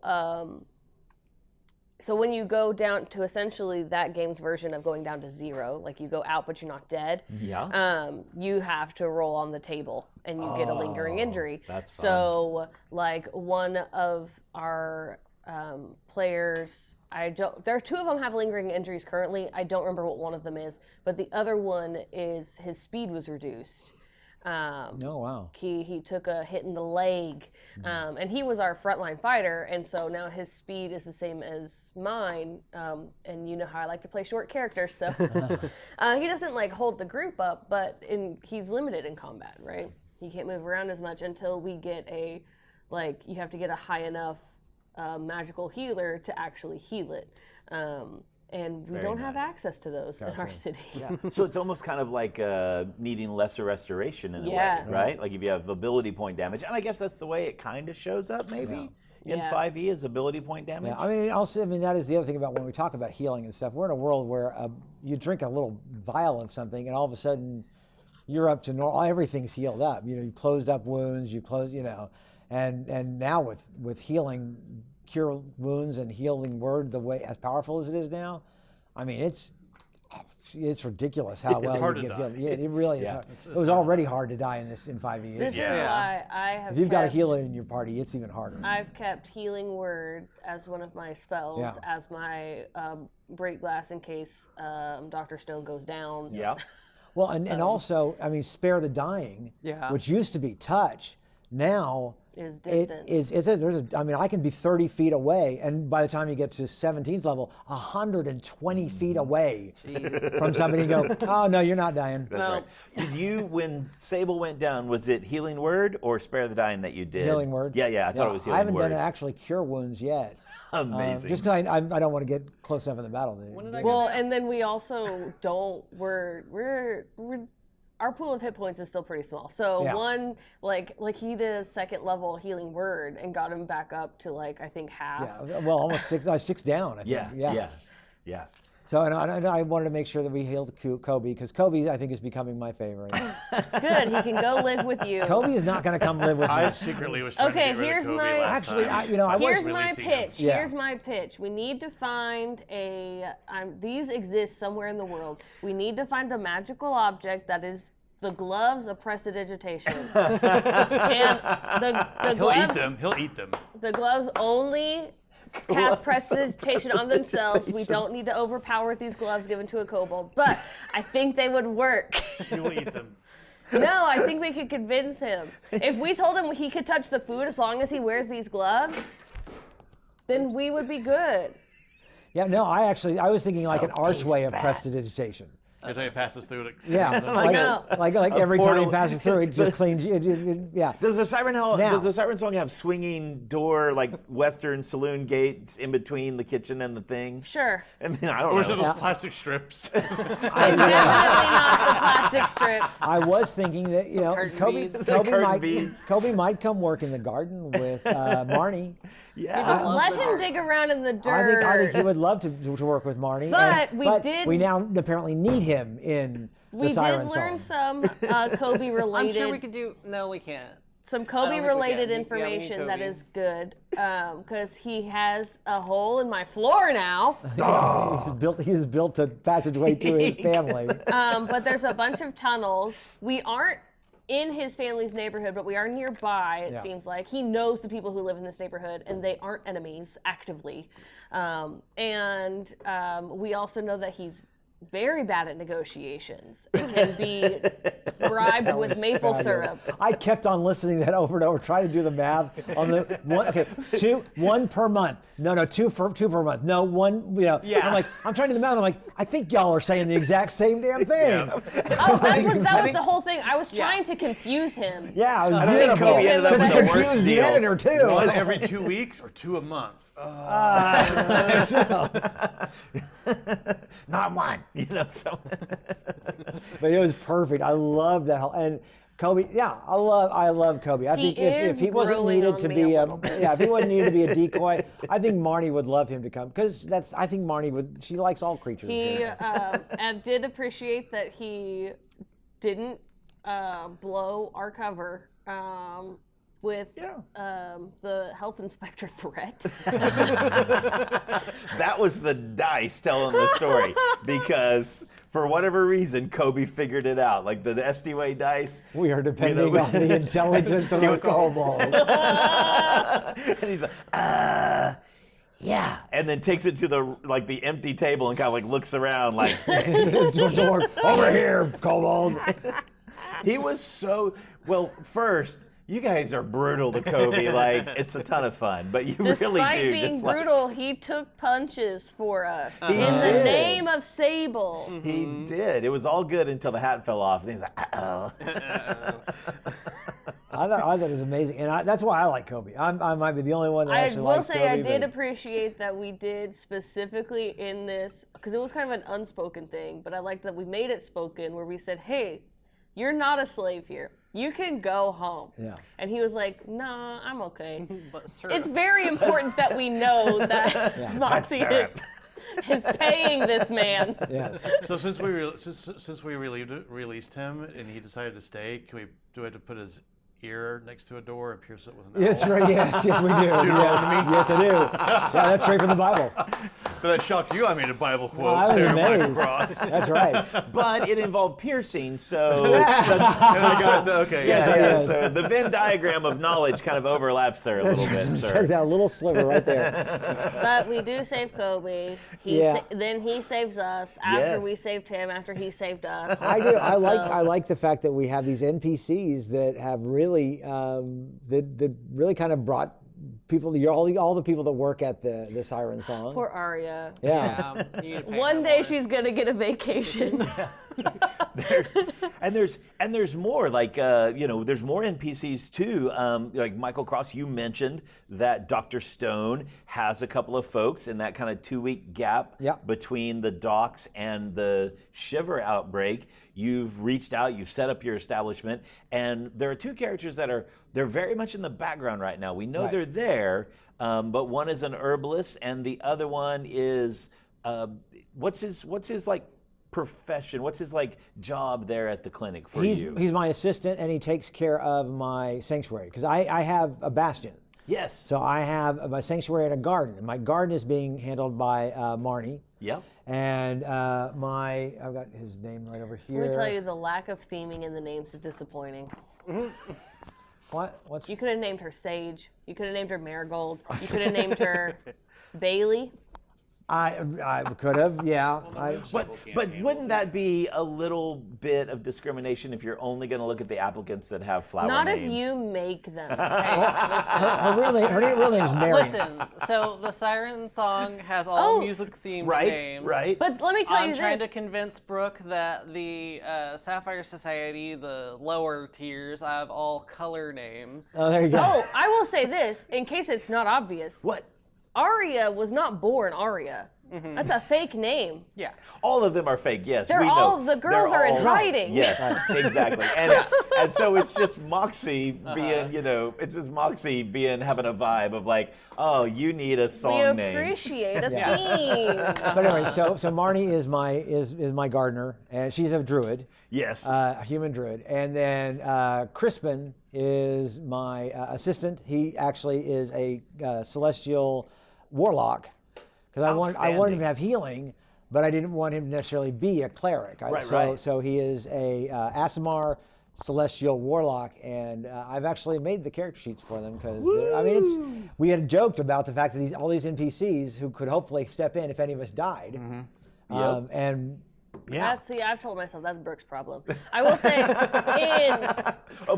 so when you go down to essentially that game's version of going down to 0, like you go out but you're not dead.
Yeah.
You have to roll on the table and you get a lingering injury.
That's fun.
So like one of our players, there are 2 of them have lingering injuries currently. I don't remember what one of them is, but the other one is his speed was reduced.
Oh, wow.
He took a hit in the leg, and he was our frontline fighter, and so now his speed is the same as mine. And you know how I like to play short characters, so he doesn't like hold the group up, but he's limited in combat, right? He can't move around as much until we get you have to get a high enough magical healer to actually heal it. And we don't have access to those in our city.
Yeah. So it's almost kind of like needing lesser restoration in a way, right? Like if you have ability point damage, and I guess that's the way it kind of shows up maybe in 5e is ability point damage.
Yeah, I mean, that is the other thing about when we talk about healing and stuff. We're in a world where you drink a little vial of something, and all of a sudden you're up to normal. Everything's healed up. You closed up wounds. And now with healing, cure wounds and healing word the way as powerful as it is now, I mean it's ridiculous how well
hard
you
to
get
die.
healed. Yeah, it really is. Hard. It was already hard to die in 5e.
This is why I have.
If you've got a healer in your party, it's even harder.
I've kept healing word as one of my spells, as my break glass in case Dr. Stone goes down.
Yeah.
Well, and also, I mean, spare the dying, which used to be touch, now
is distance.
I can be 30 feet away, and by the time you get to 17th level, 120 feet away from somebody and go, oh, no, you're not dying.
That's right. Did you, when Sable went down, was it healing word or spare the dying that you did?
Healing word.
Yeah, I thought it was healing word.
I haven't done actually cure wounds yet.
Amazing.
Just because I don't want to get close enough in the battle.
And then we also don't. We're our pool of hit points is still pretty small. So one like he did a second level healing word and got him back up to I think half.
Yeah. Well, almost 6 down. I think.
Yeah.
So and I wanted to make sure that we healed Kobe because Kobe I think is becoming my favorite.
Good, he can go live with you.
Kobe is not going to come live with me.
I secretly was trying to get rid of Kobe last time.
Here's my pitch. Here's my pitch. We need to find these exist somewhere in the world. We need to find a magical object that is the gloves of prestidigitation. And the gloves,
He'll eat them.
The gloves only cast prestidigitation on themselves. We don't need to overpower these gloves given to a kobold, but I think they would work.
He will eat them.
No, I think we could convince him. If we told him he could touch the food as long as he wears these gloves, then we would be good.
Yeah, no, I was thinking like an archway of prestidigitation.
Until he passes through it.
Yeah, like every time he passes through, it just cleans you. Yeah.
Does the siren song have swinging door like Western saloon gates in between the kitchen and the thing?
Sure.
I mean, I don't
know. Or
know.
is it those plastic strips?
It's definitely not the plastic strips.
I was thinking that Kobe might come work in the garden with Marnie.
Yeah.
Let him dig around in the dirt.
I think he would love to work with Marnie.
But
we now apparently need him in the siren song.
We did learn some Kobe related.
I'm sure we could do. No, we can't.
Some Kobe related information that is good because he has a hole in my floor now.
He's built a passageway to his family.
But there's a bunch of tunnels. We aren't in his family's neighborhood, but we are nearby, it seems like. He knows the people who live in this neighborhood, and they aren't enemies actively. We also know that he's very bad at negotiations and can be bribed with maple syrup.
I kept on listening to that over and over, trying to do the math on the one. Okay, one per month. No, two per month. No, one. I'm trying to do the math. I'm like, I think y'all are saying the exact same damn thing.
Yeah. Oh, that was the whole thing. I was trying to confuse him.
Yeah,
I think Kobe ended up with the worst
confused the
deal.
editor too.
One every 2 weeks or 2 a month.
Not one. So.
But it was perfect. I love that whole and Kobe. Yeah, I love Kobe. I think if he wasn't needed to be if he wasn't needed to be a decoy, I think Marnie would love him to come because I think Marnie would. She likes all creatures.
He and did appreciate that he didn't blow our cover. With the health inspector threat.
That was the dice telling the story because for whatever reason, Kobe figured it out. Like the SD-Way dice.
We are depending on the intelligence of a kobold.
And he's like, yeah. And then takes it to the empty table and kind of looks around like,
over here, kobold.
He was so well. First, you guys are brutal to Kobe. Like it's a ton of fun, but you really do.
Despite being
just
brutal, he took punches for us
He
in the
did.
name of Sable.
He did. It was all good until the hat fell off, and he's like, "Uh-oh."
I thought it was amazing, and that's why I like Kobe. I might be the only one that
I
actually
will
likes
say
Kobe.
I did
but-
appreciate that we did specifically in this, because it was kind of an unspoken thing, but I liked that we made it spoken where we said, hey, you're not a slave here. You can go home.
Yeah.
And he was like, nah, I'm okay.
But sir,
It's very important that we know that Moxie
syrup.
is paying this man.
Yes.
So since we released him and he decided to stay, do we have to put his ear next to a door and pierce it with an owl?
That's right. Yes, we do. Yes, I do. Yeah, that's straight from the Bible.
So that shocked you. I made a Bible quote
I was
there, Michael
amazed.
Cross.
That's right.
But it involved piercing, so
And I got okay.
Yes.
so the Venn diagram of knowledge kind of overlaps there a little bit,
There's
sir.
that little sliver right there.
But we do save Kobe.
Yeah.
Then he saves us after
Yes.
we saved him, after he saved us.
I do. I
So-
like the fact that we have these NPCs that have really that really kind of brought people. All the people that work at the Siren Song.
Poor Arya.
Yeah.
you need to pay
One
her
day
more.
she's gonna get a vacation.
There's more like there's more NPCs too. Like Michael Cross, you mentioned that Dr. Stone has a couple of folks in that kind of 2-week gap
Yep.
between the docks and the Shiver outbreak. You've reached out, you've set up your establishment, and there are two characters they're very much in the background right now. We know
Right.
they're there, but one is an herbalist, and the other one is what's his like profession? What's his like job there at the clinic for you?
He's my assistant, and he takes care of my sanctuary because I have a bastion.
Yes.
So I have my sanctuary and a garden. And my garden is being handled by Marnie.
Yep.
And I've got his name right over here.
Let me tell you, the lack of theming in the names is disappointing.
What's
You could have named her Sage. You could have named her Marigold. You could have named her Bailey.
I could have, yeah.
But wouldn't that be a little bit of discrimination if you're only going to look at the applicants that have flower
Not
names?
if you make them.
her real name is Mary.
Listen, so the Siren Song has all
Oh.
music-themed
Right,
names.
right.
But let me tell
I'm
you
trying
this.
to convince Brooke that the Sapphire Society, the lower tiers, have all color names.
Oh, there you go.
Oh, I will say this, in case it's not obvious.
What?
Arya was not born Arya. That's a fake name.
Yeah.
All of them are fake, yes.
They're
we know.
all, the girls
They're
are in
all-
hiding.
Yes, exactly. And so it's just Moxie being, having a vibe of like, oh, you need a song
We
name.
appreciate a
Yeah.
theme.
But anyway, so Marnie is my gardener, and she's a druid,
Yes.
a human druid. And then Crispin is my assistant. He actually is a celestial warlock. Because I wanted him to have healing, but I didn't want him to necessarily be a cleric.
Right.
So he is a Aasimar celestial warlock, and I've actually made the character sheets for them because we had joked about the fact that all these NPCs who could hopefully step in if any of us died,
Yep.
and
Yeah.
I've told myself that's Brooke's problem. I will say,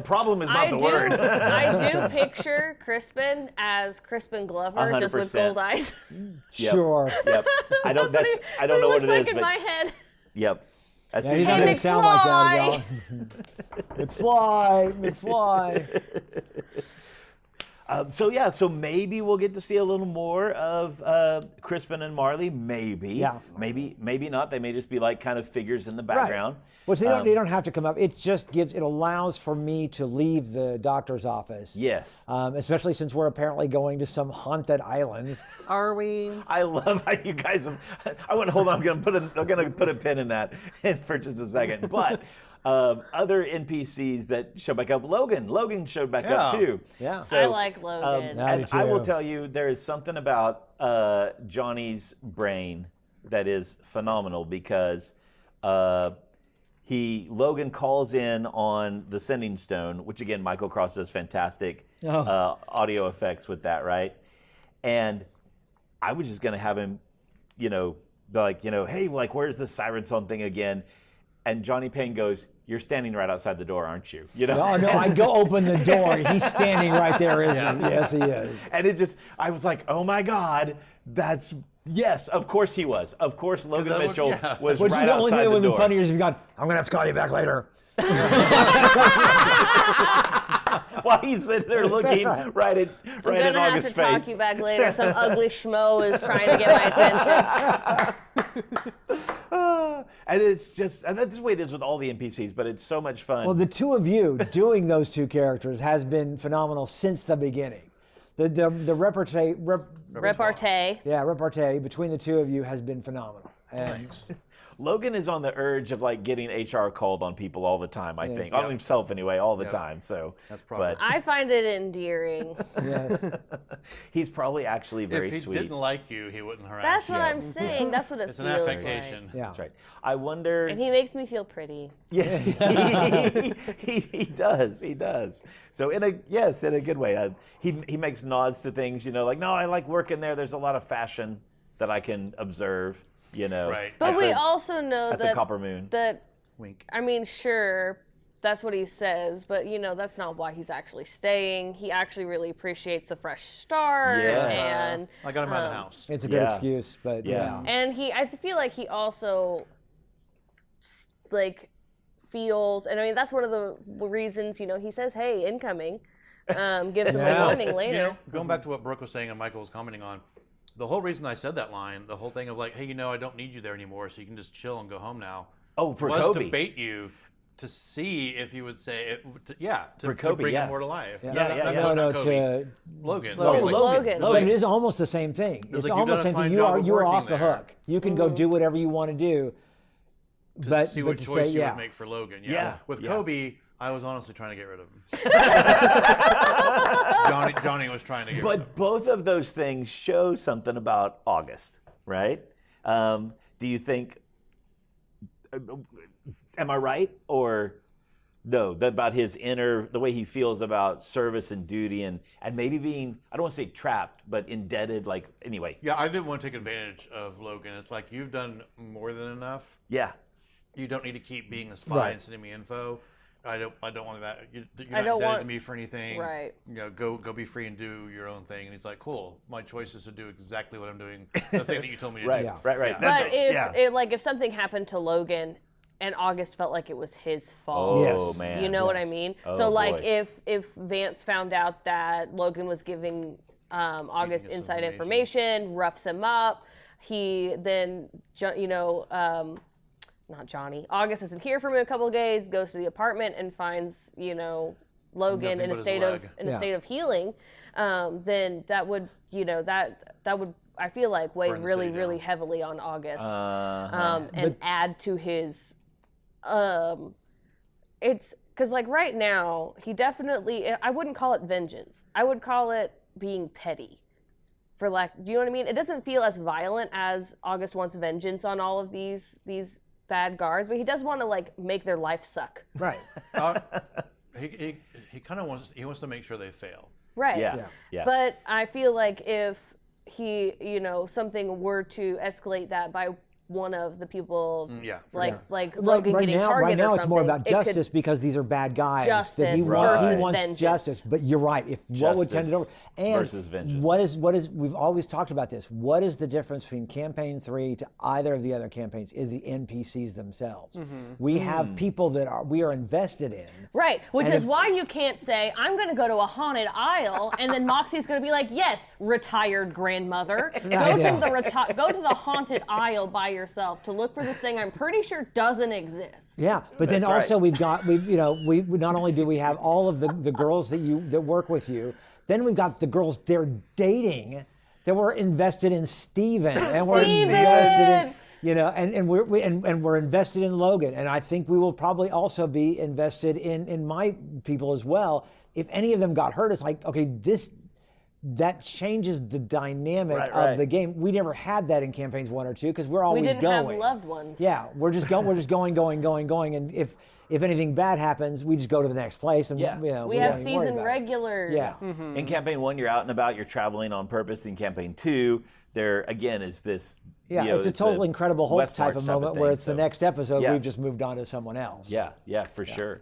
Problem is not the word.
I do picture Crispin as Crispin Glover, just with
100%.
gold eyes.
Yep.
sure.
Yep. I don't. That's. I don't know what it
looks
is,
like in
but
my head.
yep. As
Yeah,
soon
he
as
doesn't
you-
sound like that, y'all. McFly.
So maybe we'll get to see a little more of Crispin and Marley. Maybe.
Yeah.
Maybe not. They may just be like kind of figures in the background.
Which they don't have to come up. It just it allows for me to leave the doctor's office.
Yes.
Especially since we're apparently going to some haunted islands.
Are we?
I love how you guys have. I went. Hold on. I'm gonna put a pin in that for just a second. But other NPCs that show back up. Logan showed back up too.
Yeah.
So,
I like Logan.
I
and
do
I will
too.
tell you, there is something about Johnny's brain that is phenomenal because Logan calls in on the Sending Stone, which again Michael Cross does fantastic audio effects with that, right? And I was just gonna have him, be like, hey, like where's the Siren Song thing again? and Johnny Payne goes, "You're standing right outside the door, aren't you?" You know?
No, I go open the door, and he's standing right there, isn't he? Yes, he is.
And I was like, oh my God, yes, of course he was. Of course Logan Mitchell was
Which
right
the only thing
outside
that
the
would be
door.
funnier is if you got, I'm going to have Scotty back later.
While he's sitting there looking right in
I'm gonna have
August's
to talk
face.
you back later. Some ugly schmo is trying to get my attention.
And it's just, and that's the way it is with all the NPCs, but it's so much fun.
Well, the two of you doing those two characters has been phenomenal since the beginning. The repartee between the two of you has been phenomenal. And
Logan is on the urge of like getting HR called on people all the time, I think. On himself anyway, all the time. So
That's probably.
but
I find it endearing.
yes.
he's probably actually very
If he
sweet.
didn't like you, he wouldn't harass
That's
you.
what I'm saying. That's what it
It's an
feels
affectation.
like.
Yeah.
That's right. I wonder.
And he makes me feel pretty.
Yes, he does. He does. So in a good way. He makes nods to things, like, no, I like working there. There's a lot of fashion that I can observe,
Right.
But
at
we
the-
also know
at the
that
Copper Moon.
Wink.
I mean, sure, that's what he says, but that's not why he's actually staying. He actually really appreciates the fresh start,
Yes.
and
I got him out of the house.
It's a good
Yeah.
excuse, but
Yeah.
and I feel like he also like feels, and I mean that's one of the reasons he says, "Hey, incoming," gives him a warning later.
Going back to what Brooke was saying and Michael was commenting on, the whole reason I said that line, the whole thing of like, hey, I don't need you there anymore, so you can just chill and go home now.
Oh, for
was
Kobe.
to bait you to see if you would say,
For
to
Kobe,
bring
yeah.
him more to life.
Yeah.
No,
Kobe.
to
Logan.
Logan.
But it is almost the same thing. It's
like, you've
almost the
done a
same thing.
fine
You
job
are
of
you are
working
off the
there.
hook. You can go do whatever you want to do.
To see what choice you
yeah.
would make for Logan.
Yeah.
With
Yeah.
Kobe, I was honestly trying to get rid of him. Johnny was trying to get rid of him.
But both of those things show something about August, right? Do you think? Am I right or no? About his the way he feels about service and duty, and maybe being, I don't want to say trapped, but indebted. Like anyway.
Yeah, I didn't want to take advantage of Logan. It's like, you've done more than enough.
Yeah.
You don't need to keep being a spy
Right.
and sending me info. I don't want that. You're
I
not
don't
indebted
want-
to me for anything.
Right.
Go be free and do your own thing. And he's like, cool. My choice is to do exactly what I'm doing. The thing that you told me to
Right.
do.
Yeah.
Right.
Yeah.
That's
But
it.
if something happened to Logan and August felt like it was his fault.
Oh
Yes.
man.
You know what I mean?
Oh,
so like
boy.
if Vance found out that Logan was giving August
us
inside information, roughs him up, he then not Johnny. August doesn't hear from him a couple of days, goes to the apartment and finds Logan
Nothing
in a
but his
state
leg.
Yeah.
state of healing. Then that would that would, I feel like, weigh
Burn the
really
city
really
down.
heavily on August.
Uh-huh.
And add to his it's because like right now he definitely, I wouldn't call it vengeance, I would call it being petty, for like, do you know what I mean? It doesn't feel as violent as August wants vengeance on all of these bad guards, but he does want to like make their life suck.
Right.
He kind of wants to make sure they fail.
Right.
Yeah.
But I feel like if he, something were to escalate that by one of the people,
Yeah.
like Logan getting targeted
right now
or
it's more
something,
about
it could-
justice because these are bad guys.
Justice
that he
versus
wants
vengeance.
justice. But you're right. If what would tend it over and
versus vengeance.
what is we've always talked about this. What is the difference between campaign 3 to either of the other campaigns is the NPCs themselves. We have people that we are invested in.
Right, which
And
is
if-
why you can't say, I'm going to go to a haunted aisle, and then Moxie's going to be like, yes, retired grandmother.
I know.
Go to the haunted aisle by yourself to look for this thing I'm pretty sure doesn't exist.
Yeah, but then
That's right.
also we not only do we have all of the girls that work with you, then we've got the girls they're dating that we're invested in Steven and we're invested in and we're invested in Logan, and I think we will probably also be invested in my people as well. If any of them got hurt, it's like, okay, that changes the dynamic of the game. We never had that in campaigns 1 or 2 because we're always
We didn't
going.
have loved ones.
Yeah, we're just going, and if anything bad happens, we just go to the next place, and
We have
don't even worry
season
about it.
regulars.
Yeah.
In campaign 1, you're out and about, you're traveling on purpose. In campaign 2, there again is this.
Yeah,
you know,
it's a total Incredible Hulk type of moment where it's the next episode we've just moved on to someone else.
Yeah, for sure.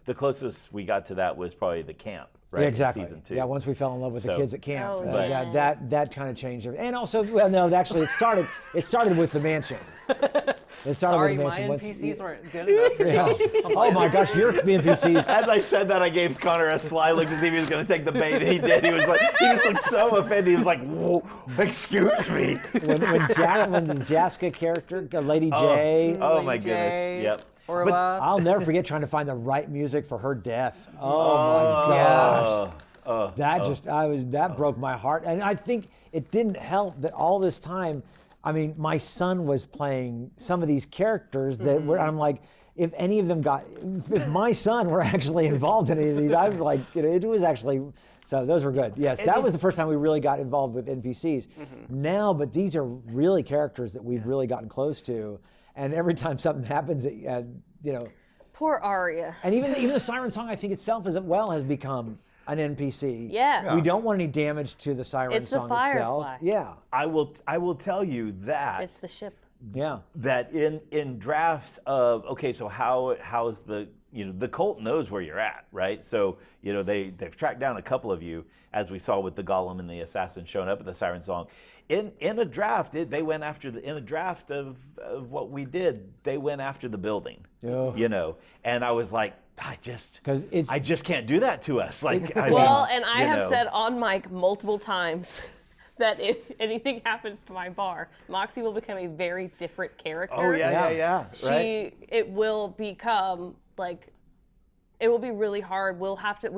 The closest we got to that was probably the camp, right?
Yeah, exactly.
In season 2.
Yeah, once we fell in love with the kids at camp,
Oh, yes.
that kind of changed everything. And also, well, no, actually, it started with the mansion. It started
Sorry,
with
my
the mansion.
NPCs weren't good enough.
Oh my gosh, your NPCs.
As I said that, I gave Connor a sly look to see if he was going to take the bait, and he did. He just looked so offended. He was like, "Whoa, excuse me."
when the Jaska character, Lady J.
Oh my
J,
goodness. Yep.
Or
I'll never forget trying to find the right music for her death. Oh my gosh. That broke my heart. And I think it didn't help that all this time, I mean, my son was playing some of these characters that were, I'm like, if any of them if my son were actually involved in any of these, I was like, it was actually, so those were good. Yes, that was the first time we really got involved with NPCs. Now, but these are really characters that we've really gotten close to. And every time something happens,
Poor Arya.
and even the siren song, I think itself as well has become an NPC.
Yeah.
We don't want any damage to the siren
It's the
song itself.
Firefly.
Yeah.
I will tell you that.
It's the ship.
Yeah.
That in drafts of so how's the the cult knows where you're at, right? So they've tracked down a couple of you, as we saw with the golem and the assassin showing up at the siren song. In a draft, they went after in a draft of what we did, they went after the building.
Oh.
And I was like, I just can't do that to us. Like, I
have said on mic multiple times that if anything happens to my bar, Moxie will become a very different character.
Oh yeah. Right.
It will become like, it will be really hard. We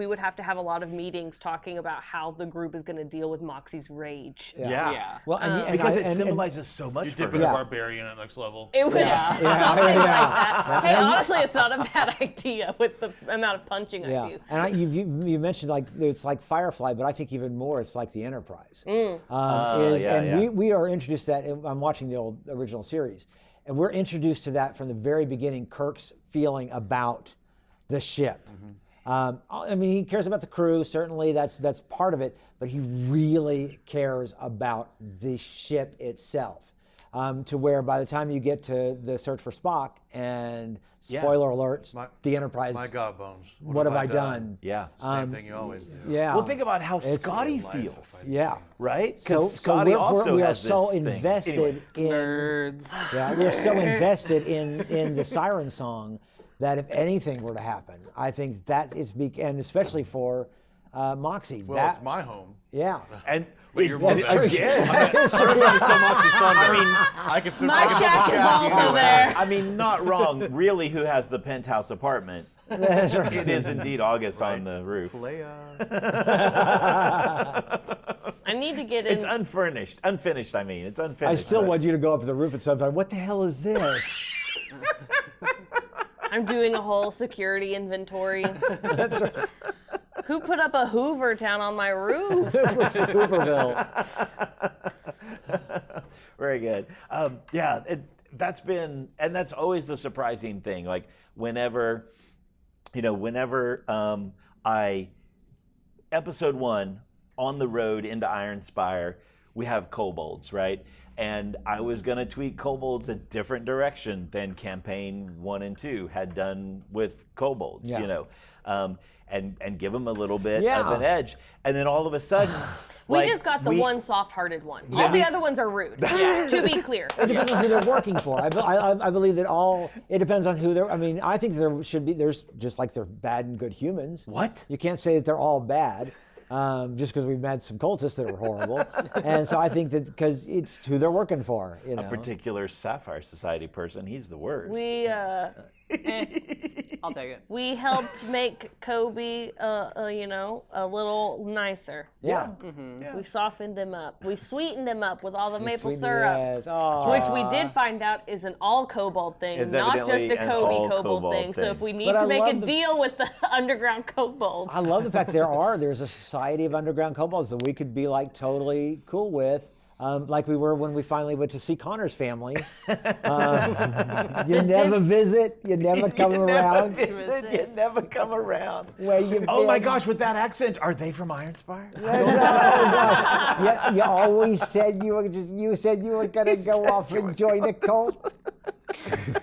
would have to have a lot of meetings talking about how the group is going to deal with Moxie's rage.
Yeah.
Well,
because it symbolizes so much
You
for
dip
her.
in a barbarian at next level.
It would something like that. Hey, honestly, it's not a bad idea with the amount of punching I do.
And you mentioned like it's like Firefly, but I think even more it's like the Enterprise. We are introduced to that. I'm watching the original series, and we're introduced to that from the very beginning. Kirk's feeling about the ship. I mean, he cares about the crew. Certainly, that's part of it. But he really cares about the ship itself. To where by the time you get to the search for Spock, and spoiler alert, the Enterprise.
My God, Bones.
What have I done?
Yeah.
Same thing you always do.
Yeah.
Well, think about how Scotty feels.
Yeah.
Right?
So
Because Scotty also
we are
has
so
this thing.
invested
Anyway.
in
Nerds.
Yeah, we're so invested in the siren song that if anything were to happen, I think that and especially for Moxie.
Well, it's my home.
Yeah.
And
You're more
again,
Everything so much is thunder. I can put
My shack is also there.
I mean, not wrong. Really, who has the penthouse apartment? It is indeed August on the roof.
I need to get in.
It's unfinished. It's unfinished.
I still
but-
want you to go up to the roof at some time. What the hell is this?
I'm doing a whole security inventory.
That's right.
Who put up a Hoover down on my roof?
Hooverville.
Very good. That's always the surprising thing. Like whenever episode 1 on the road into Ironspire, we have kobolds, right? And I was going to tweak kobolds a different direction than campaign 1 and 2 had done with kobolds, and give them a little bit of an edge. And then all of a sudden,
We just got the one soft-hearted one. All the other ones are rude. To be clear.
It depends on who they're working for. I believe that it depends on who they're. I mean, I think there's just like they're bad and good humans.
What?
You can't say that they're all bad. Just because we've met some cultists that are horrible, and so I think that because it's who they're working for,
A particular Sapphire Society person, he's the worst.
I'll take it.
We helped make Kobe, a little nicer.
Yeah.
We softened him up. We sweetened him up with all the maple
sweetened
syrup,
his ass.
which we did find out is an all kobold thing,
It's
not just
evidently
a
an
Kobe
all
kobold
kobold
thing. So
thing.
if we need
But
to
I
make a
love
deal with the underground kobolds,
I love the fact there's a society of underground kobolds that we could be like totally cool with. like we were when we finally went to see Connor's family. You never visit, you never come around.
You never come around.
Where you
Oh my
been?
gosh, with that accent, are they from Ironspire?
Oh gosh. Yeah, you always said you were gonna go off and join the cult.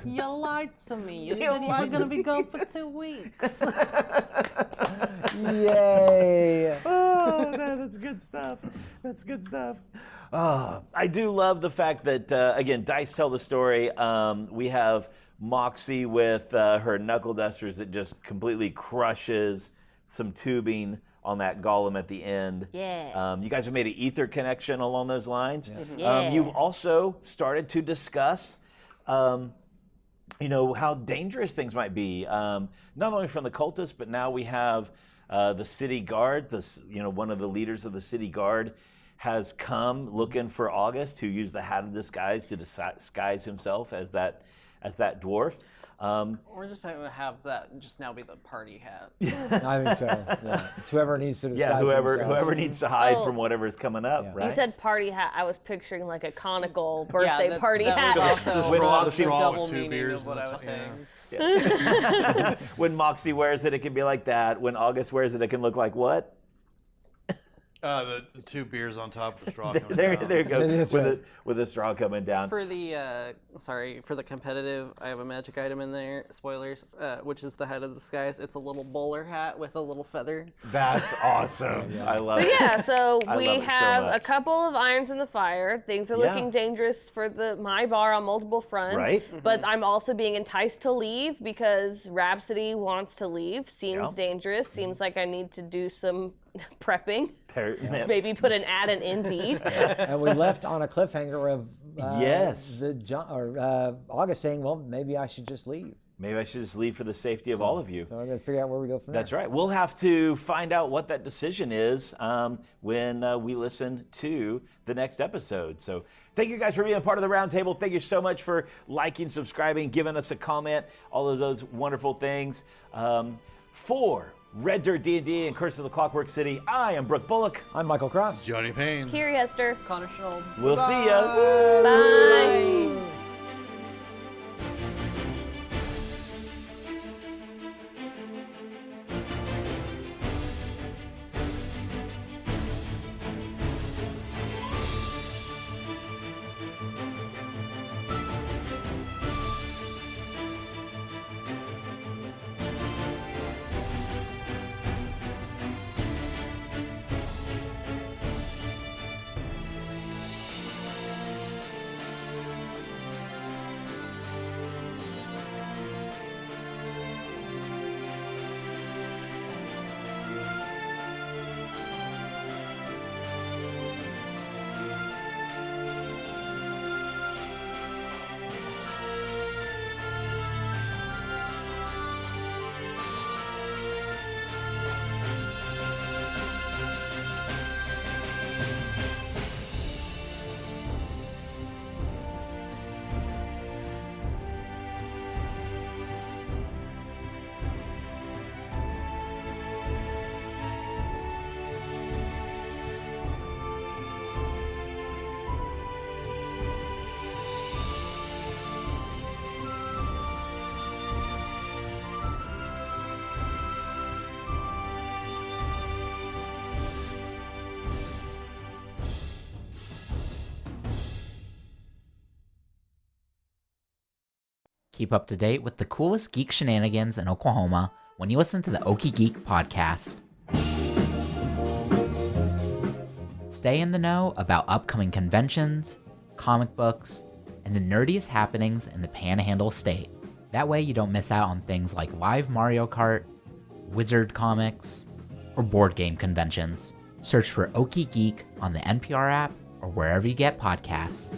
You lied to me. You said you were going to be gone for 2 weeks.
Yay.
Oh, that's good stuff. That's good stuff. I do love the fact that, again, Dice tell the story. We have Moxie with her knuckle dusters that just completely crushes some tubing on that golem at the end.
Yeah.
You guys have made an ether connection along those lines.
Yeah.
You've also started to discuss how dangerous things might be, not only from the cultists, but now we have the city guard. One of the leaders of the city guard has come looking for August, who used the hat of disguise to disguise himself as that dwarf.
We're just going to have that just now be the party hat.
I think so. Yeah. It's whoever needs to disguise
whoever
themselves.
needs to hide
Oh.
from whatever's coming up, right?
You said party hat. I was picturing like a conical birthday party
that
hat.
was also
The straw
double
with 2
meaning
beers
of what
in
I
the
was
top,
saying.
When Moxie wears it, it can be like that. When August wears it, it can look like what?
The 2 beers on top of the straw.
There you go.
That's
with
right.
with the straw coming down.
For the for the competitive, I have a magic item in there. Spoilers, which is the head of the disguise. It's a little bowler hat with a little feather.
That's awesome. I love
But
it.
yeah, so
I
we
love it so
have a
much.
couple of irons in the fire. Things are looking dangerous for my bar on multiple fronts.
Right.
But I'm also being enticed to leave because Rhapsody wants to leave. Seems
Yeah.
dangerous. Seems like I need to do some prepping.
Yeah.
Maybe put an ad in Indeed.
And we left on a cliffhanger of
Yes.
August saying, well, maybe I should just leave.
Maybe I should just leave for the safety of all of you.
So I'm going to figure out where we go from there.
That's right. We'll have to find out what that decision is when we listen to the next episode. So thank you guys for being a part of the roundtable. Thank you so much for liking, subscribing, giving us a comment, all of those wonderful things. For Red Dirt D&D and Curse of the Clockwork City, I am Brooke Bullock.
I'm Michael Cross.
Johnny Payne.
Here, Hester.
Connor Shenold.
We'll see ya.
Bye.
Keep up to date with the coolest geek shenanigans in Oklahoma when you listen to the Okie Geek podcast. Stay in the know about upcoming conventions, comic books, and the nerdiest happenings in the Panhandle State. That way you don't miss out on things like live Mario Kart, Wizard comics, or board game conventions. Search for Okie Geek on the NPR app or wherever you get podcasts.